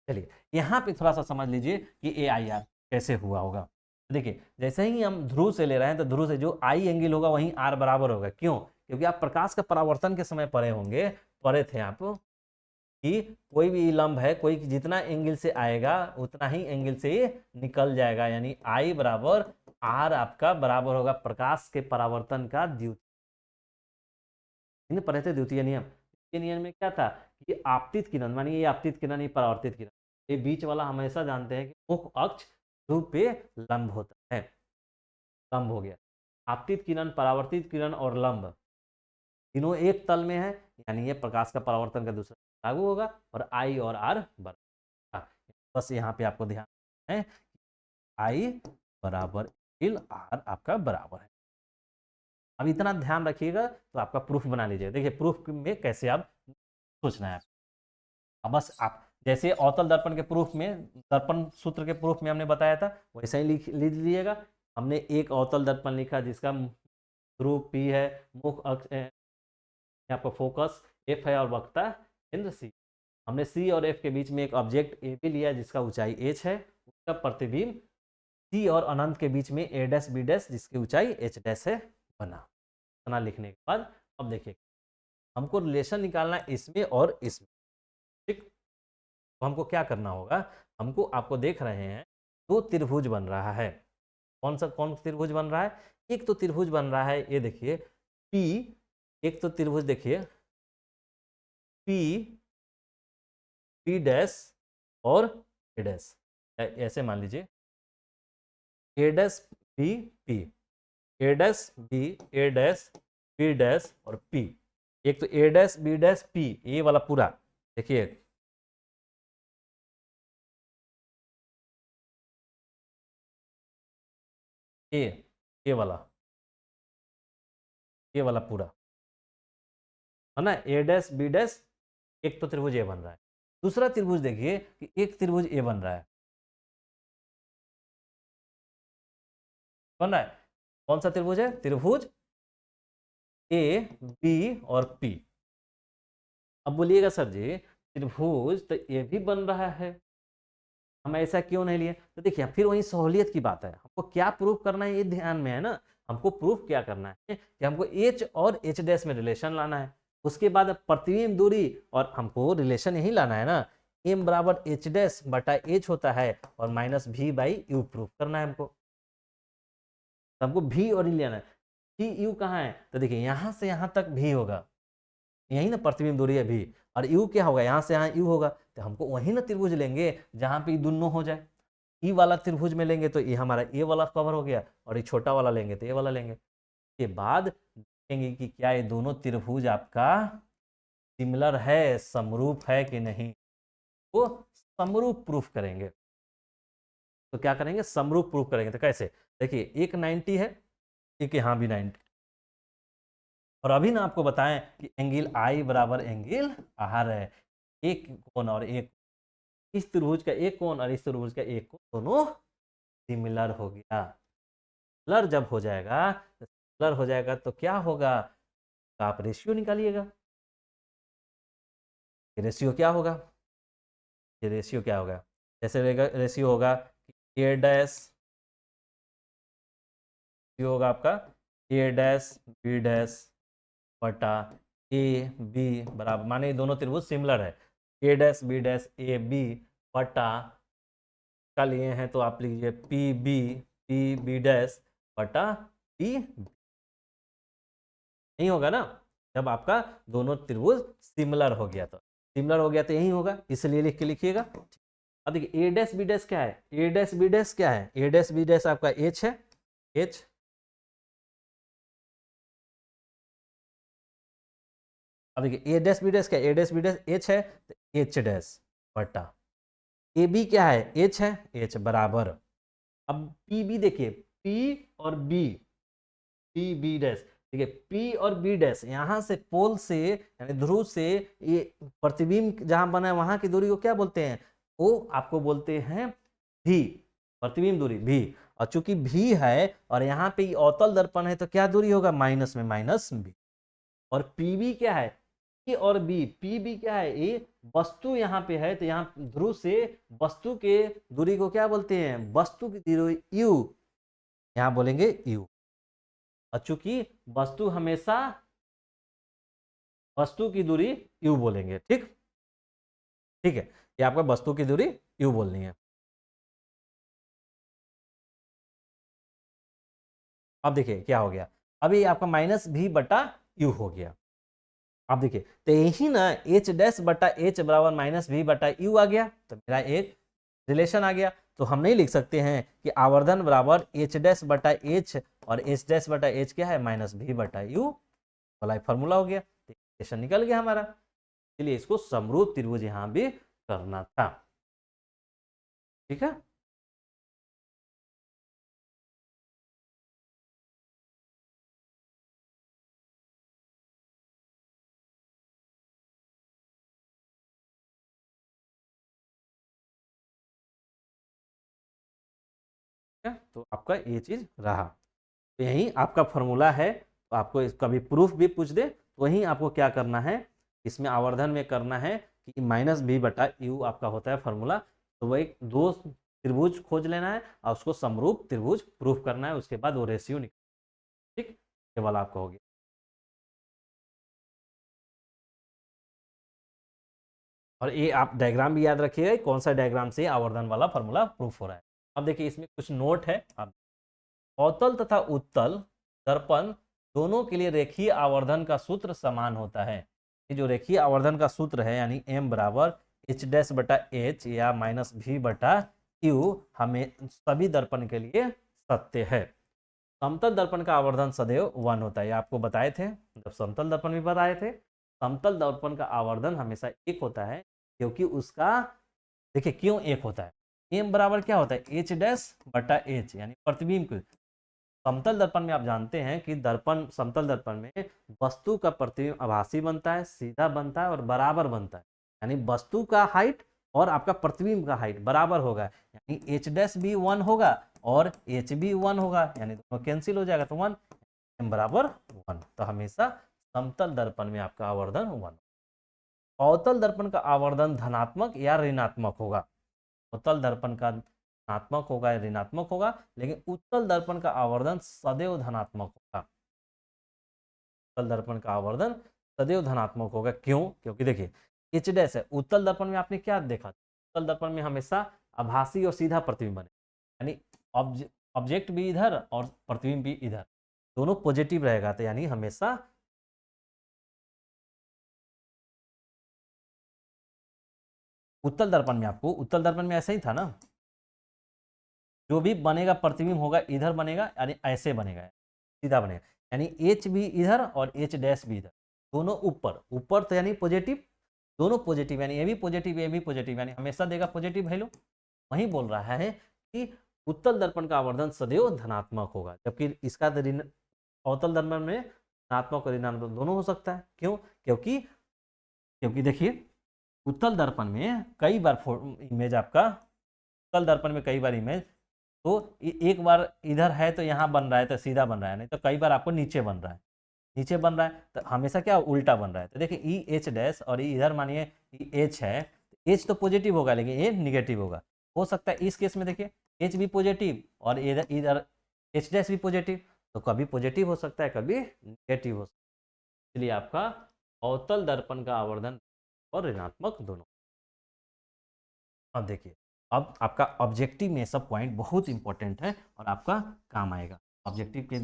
चलिए यहाँ पे थोड़ा सा समझ लीजिए कि ए आई आर कैसे हुआ होगा। देखिए जैसे ही हम ध्रुव से ले रहे हैं तो ध्रुव से जो आई एंगल होगा वहीं आर बराबर होगा, क्यों, क्योंकि आप प्रकाश का परावर्तन के समय पढ़े होंगे, पढ़े थे आप कि कोई भी लंब है, कोई जितना एंगल से आएगा उतना ही एंगल से ये निकल जाएगा, यानी आई बराबर आर आपका बराबर होगा प्रकाश के परावर्तन का द्वितीय, पढ़े थे द्वितीय नियम। ये नियम में क्या था कि आपतित किरण, मानिए ये आपतित किरण, ये परावर्तित किरण, ये बीच वाला हमेशा जानते हैं कि मुख्य अक्ष ध्रुव पे लंब होता है। लंब हो गया। आपतित किरण, परावर्तित किरण और लंब तीनों एक तल में है, यानी ये प्रकाश का परावर्तन का दूसरा लागू होगा, और आई और आर बराबर। बस यहाँ पे आपको ध्यान है आई बराबर एल, आर आपका बराबर है। अब इतना ध्यान रखिएगा तो आपका प्रूफ बना लीजिए। देखिए प्रूफ में कैसे आप सोचना है। अब बस आप जैसे अवतल दर्पण के प्रूफ में, दर्पण सूत्र के प्रूफ में हमने बताया था, वैसे ही लिख लीजिएगा। हमने एक अवतल दर्पण लिखा जिसका ध्रुव पी है, मुख्य अक्ष आपका फोकस एफ है और वक्रता केंद्र सी। हमने सी और एफ के बीच में एक ऑब्जेक्ट ए भी लिया जिसका ऊंचाई एच है, उसका प्रतिबिंब सी और अनंत के बीच में ए डैश बी डैश जिसकी ऊंचाई एच डैश है बना। इतना लिखने के बाद अब देखिए हमको रिलेशन निकालना है इसमें और इसमें, ठीक। तो हमको क्या करना होगा, हमको, आपको देख रहे हैं दो त्रिभुज बन रहा है। कौन त्रिभुज बन रहा है? एक तो त्रिभुज बन रहा है, ये देखिए पी, एक तो त्रिभुज देखिए पी, पी डैश और ए डैश, ऐसे मान लीजिए ए डैश बी पी, ए डैश बी, ए डैश बी डैश और पी। एक तो ए डैश बी डैश पी, ये वाला पूरा देखिए, ए, ये वाला, ये वाला पूरा है ना, ए डैश बी डैश। एक तो त्रिभुज ए बन रहा है। दूसरा त्रिभुज देखिए कि एक त्रिभुज ए बन रहा है, बन रहा है। कौन सा त्रिभुज है? त्रिभुज ए बी और पी। अब बोलिएगा सर जी त्रिभुज तो ये भी बन रहा है, हम ऐसा क्यों नहीं लिए? तो देखिए फिर वही सहूलियत की बात है, हमको क्या प्रूफ करना है ये ध्यान में है ना। हमको प्रूफ क्या करना है कि हमको एच और एच डैश में रिलेशन लाना है, उसके बाद प्रतिबिंब दूरी, और हमको रिलेशन यही लाना है ना, एम बराबर एच डैश बटा एच होता है और माइनस भी बाई यू प्रूफ करना है हमको। तो हमको भी और ही लेना है। भी यू कहाँ है? तो देखिए यहाँ से यहाँ तक भी होगा, यही ना प्रतिबिंब दूरी है भी, और यू क्या होगा? यहाँ से यहाँ यू होगा, तो हमको वही ना त्रिभुज लेंगे जहाँ पे दोनों हो जाए। ई वाला त्रिभुज में लेंगे तो ये हमारा ए वाला कवर हो गया, और ये छोटा वाला लेंगे तो ये वाला लेंगे। के बाद देखेंगे कि क्या ये दोनों त्रिभुज आपका सिमिलर है, समरूप है कि नहीं। वो समरूप प्रूफ करेंगे। तो क्या करेंगे? समरूप प्रूफ करेंगे। तो कैसे? देखिए एक 90 है, एक यहाँ भी 90, और अभी ना आपको बताएं कि एंगल आई बराबर एंगल आर है। एक कोण और एक, इस त्रिभुज का एक कोण और इस त्रिभुज का एक कोण दोनों सिमिलर हो गया। सिमिलर जब हो जाएगा, सिमिलर हो जाएगा तो क्या होगा? तो आप रेशियो निकालिएगा। रेशियो क्या होगा? ये रेशियो क्या होगा? जैसे रेशियो होगा ए डैश, ये होगा आपका ए डैश बी डैश बटा ए बी बराबर, माने दोनों त्रिभुज सिमिलर है, A dash B dash A B बटा का लिए हैं तो आप लीजिए पी बी डैश बटा पी। नहीं होगा ना, जब आपका दोनों त्रिभुज सिमिलर हो गया तो, सिमिलर हो गया तो यही होगा, इसलिए लिख के लिखिएगा। अब देखिए ए डैश बी डैश क्या है? ए डैश बी डैश क्या है? ए डैश बी डैश आपका एच है, एच। अब देखिए ए डैश बी डैश क्या है? A dash B dash H है, तो एच डैश बटा ए बी क्या है? एच है, एच बराबर। अब पी बी देखिए, पी और बी, पी बी डैश, ठीक है, पी और बी डैश यहाँ से पोल से यानी ध्रुव से ये प्रतिबिंब जहां बना है वहां की दूरी को क्या बोलते हैं? वो आपको बोलते हैं भी, प्रतिबिंब दूरी भी। और चूंकि भी है और यहाँ पे अवतल दर्पण है तो क्या दूरी होगा? माइनस में माइनस भी। और पीबी क्या है? पी और बी, पीबी क्या है? ये वस्तु यहाँ पे है, तो यहाँ ध्रुव से वस्तु के दूरी को क्या बोलते हैं? वस्तु की दूरी यू, यहाँ बोलेंगे यू। और चूंकि वस्तु हमेशा वस्तु की दूरी यू बोलेंगे, ठीक, ठीक है, ये आपका वस्तु की दूरी यू बोलनी है। अब देखिए क्या हो गया, अभी आपका माइनस भी बटा यू हो गया। आप देखिए, तो यही ना एच डैश बटा एच बराबर माइनस वी बटा यू आ गया, तो मेरा एक रिलेशन आ गया। तो हम नहीं लिख सकते हैं कि आवर्धन बराबर एच डैश बटा एच और एच डैश बटा एच क्या है, माइनस वी बटा यू वाला फॉर्मूला हो गया, रिलेशन निकल गया हमारा। इसलिए इसको समरूप त्रिभुज यहां भी करना था। ठीक है, तो आपका ये चीज रहा। तो यही आपका फॉर्मूला है। तो आपको इसका भी प्रूफ भी पूछ दे तो वही आपको क्या करना है, इसमें आवर्धन में करना है कि माइनस बी बटा यू आपका होता है फॉर्मूला। तो वही दो त्रिभुज खोज लेना है और उसको समरूप त्रिभुज प्रूफ करना है, उसके बाद वो रेशियो निकल। ठीक, ये वाला आपका हो गया। और ये आप डायग्राम भी याद रखिएगा, कौन सा डायग्राम से आवर्धन वाला फॉर्मूला प्रूफ हो रहा है। अब देखिए इसमें कुछ नोट है। अब अवतल तथा उत्तल दर्पण दोनों के लिए रेखीय आवर्धन का सूत्र समान होता है। ये जो रेखीय आवर्धन का सूत्र है यानी m बराबर एच डैश बटा एच या माइनस भी बटा यू हमें सभी दर्पण के लिए सत्य है। समतल दर्पण का आवर्धन सदैव 1 होता है, ये आपको बताए थे जब समतल दर्पण भी बताए थे। समतल दर्पण का आवर्धन हमेशा 1 होता है, क्योंकि उसका देखिए क्यों 1 होता है। m बराबर क्या होता है, एच डैश बटा एच यानी प्रतिबिंब को। समतल दर्पण में आप जानते हैं कि दर्पण समतल दर्पण में वस्तु का प्रतिबिंब आभासी बनता है, सीधा बनता है और बराबर बनता है। यानी वस्तु का हाइट और आपका प्रतिबिंब का हाइट बराबर होगा, यानी एच डैश भी 1 होगा और एच भी 1 होगा, यानी दोनों कैंसिल हो जाएगा तो 1, m बराबर 1। तो हमेशा समतल दर्पण में आपका आवर्धन 1। अवतल दर्पण का आवर्धन धनात्मक या ऋणात्मक होगा। अवतल दर्पण का धनात्मक होगा या ऋणात्मक होगा, लेकिन उत्तल दर्पण का आवर्धन सदैव धनात्मक होगा। उत्तल दर्पण का आवर्धन सदैव धनात्मक होगा, क्यों? क्योंकि देखिए एच डैश है, उत्तल दर्पण में आपने क्या देखा, उत्तल दर्पण में हमेशा आभासी और सीधा प्रतिबिंब बने, यानी ऑब्जेक्ट भी इधर और प्रतिबिंब भी इधर, दोनों पॉजिटिव रहेगा। तो यानी हमेशा उत्तल दर्पण में, आपको उत्तल दर्पण में ऐसा ही था ना, जो भी बनेगा प्रतिबिंब होगा इधर बनेगा, यानी ऐसे बनेगा, सीधा बनेगा, यानी एच भी इधर और एच डैश भी इधर, दोनों ऊपर ऊपर, तो यानी पॉजिटिव, दोनों पॉजिटिव, यानी ये भी पॉजिटिव ये भी पॉजिटिव, यानी हमेशा देगा पॉजिटिव वैल्यू। वही बोल रहा है कि उत्तल दर्पण का आवर्धन सदैव धनात्मक होगा, जबकि इसका अवतल दर्पण में धनात्मक और ऋणात्मक दोनों हो सकता है। क्यों? क्योंकि क्योंकि देखिए उत्तल दर्पण में कई बार इमेज आपका, उत्तल दर्पण में कई बार इमेज तो एक बार इधर है तो यहाँ बन रहा है तो सीधा बन रहा है, नहीं तो कई बार आपको नीचे बन रहा है, नीचे बन रहा है तो हमेशा क्या उल्टा बन रहा है। तो देखिए ई एच डैश और इधर मानिए ई एच है, एच तो पॉजिटिव होगा लेकिन ए निगेटिव होगा। हो सकता है इस केस में देखिए एच भी पॉजिटिव और इधर इधर एच डैश भी पॉजिटिव, तो कभी पॉजिटिव हो सकता है कभी निगेटिव हो सकता है। इसलिए आपका अवतल दर्पण का आवर्धन और ऋणात्मक दोनों। अब देखिए, अब आपका ऑब्जेक्टिव में सब पॉइंट बहुत इंपॉर्टेंट है और आपका काम आएगा। ऑब्जेक्टिव के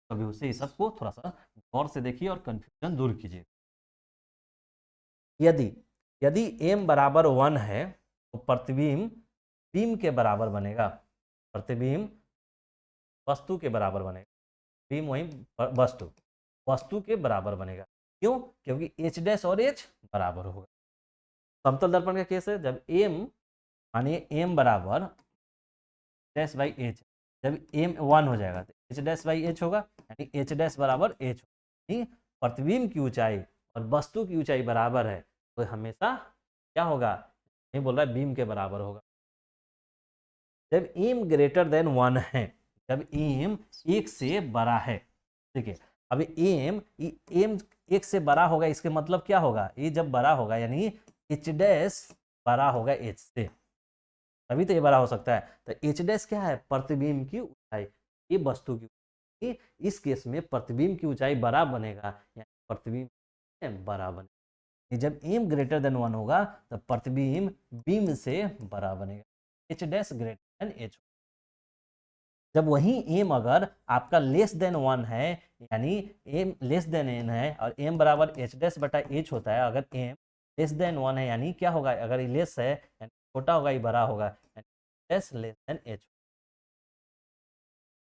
कभी उससे इस सबको थोड़ा सा गौर से देखिए और कंफ्यूजन दूर कीजिए। यदि यदि m बराबर 1 है तो प्रतिबिंब बीम के बराबर बनेगा, प्रतिबिंब वस्तु के बराबर बनेगा, बीम वही वस्तु वस्तु के बराबर बनेगा। क्यों? क्योंकि एच डैश और एच बराबर होगा। समतल दर्पण का केस है जब m मानिए m बराबर डैश बाई एच, जब m 1 हो जाएगा तो एच डैश बाई एच होगा, यानी एच डैश बराबर एच, यानी प्रतिबिंब की ऊंचाई और वस्तु की ऊंचाई बराबर है तो हमेशा क्या होगा, नहीं बोल रहा है बीम के बराबर होगा। जब m ग्रेटर देन 1 है, जब m एक से बड़ा है, ठीक है, अभी m एक से बड़ा होगा, इसके मतलब क्या होगा, ये जब बड़ा होगा यानी एच डैश बड़ा होगा एच से, तभी तो ये बड़ा हो सकता है। तो एच डैश क्या है, प्रतिबिंब की ऊंचाई, ये वस्तु की ऊंचाई, इस केस में प्रतिबिंब की ऊंचाई बड़ा बनेगा, यानी प्रतिबिंब बड़ा बनेगा। जब m ग्रेटर देन 1 होगा तो प्रतिबिंब बीम से बड़ा बनेगा, H dash greater than H. जब वही एम अगर आपका लेस देन 1 है, यानी एम लेस देन एन है और एम बराबर एच डैश बटा एच होता है, अगर एम लेस देन 1 है यानी क्या होगा, अगर ये लेस है यानी छोटा होगा, ये बड़ा होगा, लेस देन एच।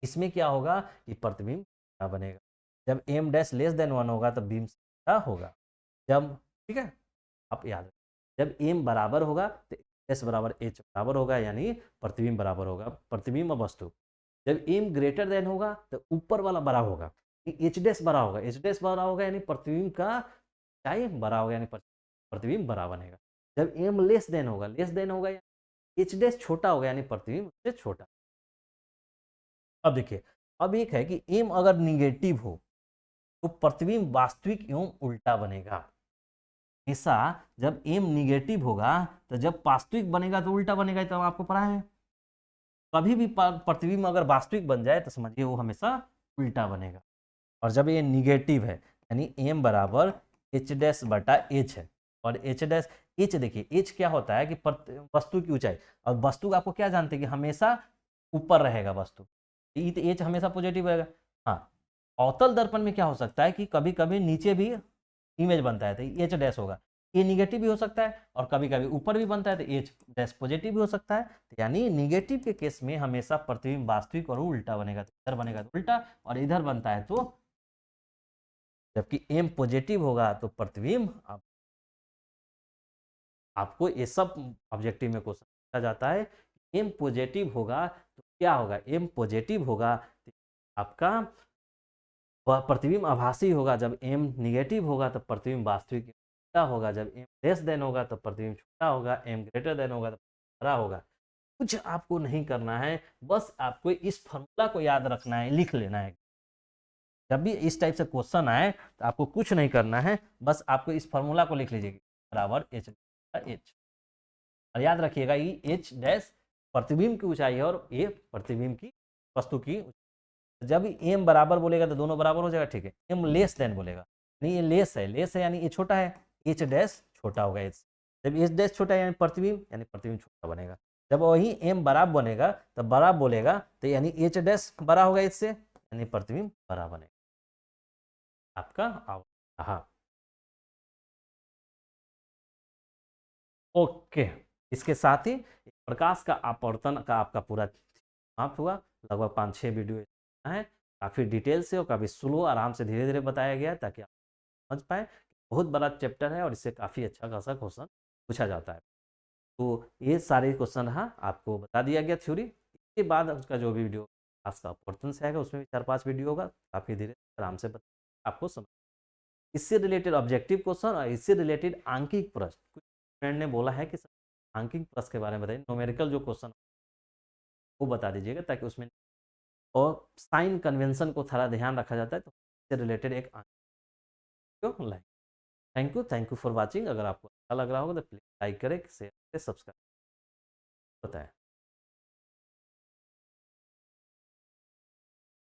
इसमें क्या होगा कि प्रतिबिंब क्या बनेगा, जब एम डैश लेस देन 1 होगा तो बीम क्या होगा, जब, ठीक है, आप याद रखें, जब एम बराबर होगा तो एस बराबर एच बराबर होगा, यानी प्रतिबिंब बराबर होगा, प्रतिबिंब और वस्तु। जब एम ग्रेटर देन होगा तो ऊपर वाला बड़ा होगा, एच डैश बड़ा होगा, एच डैश बड़ा होगा यानी प्रतिबिंब का टाइम बड़ा होगा, यानी प्रतिबिंब बड़ा बनेगा। जब एम लेस देन होगा एच डैश छोटा होगा, यानी प्रतिबिंब उससे छोटा। अब देखिए, अब एक है कि एम अगर निगेटिव हो तो प्रतिबिंब वास्तविक एवं उल्टा बनेगा। हमेशा जब एम निगेटिव होगा तो जब वास्तविक बनेगा तो उल्टा बनेगा, तो आपको पढ़ा है। कभी भी प्रतिबिंब अगर वास्तविक बन जाए तो समझिए वो हमेशा उल्टा बनेगा। और जब ये निगेटिव है यानी एम बराबर एच डैश बटा एच है, और एच डैश एच, देखिए एच क्या होता है कि वस्तु की ऊंचाई, और वस्तु का आपको क्या जानते हैं कि हमेशा ऊपर रहेगा वस्तु, तो एच हमेशा पॉजिटिव रहेगा। हाँ, अवतल दर्पण में क्या हो सकता है कि कभी कभी नीचे भी इमेज बनता है तो एच डैश होगा, ये निगेटिव भी हो सकता है, और कभी कभी ऊपर भी बनता है तो एच डैश पॉजिटिव भी हो सकता है। तो यानी निगेटिव के केस में हमेशा प्रतिबिंब वास्तविक और उल्टा बनेगा, तो इधर बनेगा तो उल्टा, और इधर बनता है तो, जबकि एम पॉजिटिव होगा तो प्रतिबिंब आपको ये सब ऑब्जेक्टिव में क्वेश्चन पूछा जाता है। एम पॉजिटिव होगा तो क्या होगा, एम पॉजिटिव होगा तो आपका प्रतिबिंब आभासी होगा, जब एम निगेटिव होगा तो प्रतिबिंब वास्तविक क्या होगा, जब एम लेस देन होगा तो प्रतिबिंब छोटा होगा, एम ग्रेटर देन होगा तो बड़ा होगा। कुछ आपको नहीं करना है, बस आपको इस फॉर्मूला को याद रखना है, लिख लेना है। जब भी इस टाइप से क्वेश्चन आए तो आपको कुछ नहीं करना है, बस आपको इस फॉर्मूला को लिख लीजिएगा, बराबर एच एच, और याद रखिएगा ये एच डैश प्रतिबिंब की ऊंचाई है और ए प्रतिबिंब की वस्तु की। जब एम बराबर बोलेगा तो दोनों बराबर हो जाएगा, ठीक है। एम लेस देन बोलेगा, नहीं ये लेस है यानी ये छोटा है, एच डैश छोटा होगा एच। जब एच डैश छोटा है यानी प्रतिबिंब छोटा बनेगा। जब वही एम बराबर बनेगा तब बराबर बोलेगा तो यानी एच डैश बड़ा होगा एच से, यानी प्रतिबिंब बड़ा बनेगा आपका। हाँ, ओके। इसके साथ ही प्रकाश का अपवर्तन का आपका पूरा समाप्त हुआ। लगभग 5-6 वीडियो है, काफ़ी डिटेल से और काफ़ी स्लो आराम से धीरे धीरे बताया गया ताकि आप समझ पाए। बहुत बड़ा चैप्टर है और इससे काफ़ी अच्छा खासा क्वेश्चन पूछा जाता है। तो ये सारे क्वेश्चन रहा, आपको बता दिया गया थ्योरी। इसके बाद उसका जो भी वीडियो प्रकाश का अपवर्तन से आएगा उसमें भी 4-5 वीडियो होगा, काफ़ी धीरे आराम से आपको समझ। इससे रिलेटेड ऑब्जेक्टिव क्वेश्चन और इससे रिलेटेड आंकिक प्रश्न, कुछ फ्रेंड ने बोला है कि आंकिक प्रश्न के बारे में बताइए, न्यूमेरिकल जो क्वेश्चन वो बता दीजिएगा, ताकि उसमें और साइन कन्वेंशन को थोड़ा ध्यान रखा जाता है, तो इससे रिलेटेड एक आंकिक like. Thank you for watching. अगर आपको अच्छा लग रहा होगा तो प्लीज लाइक करें, शेयर करें, सब्सक्राइब बताएं।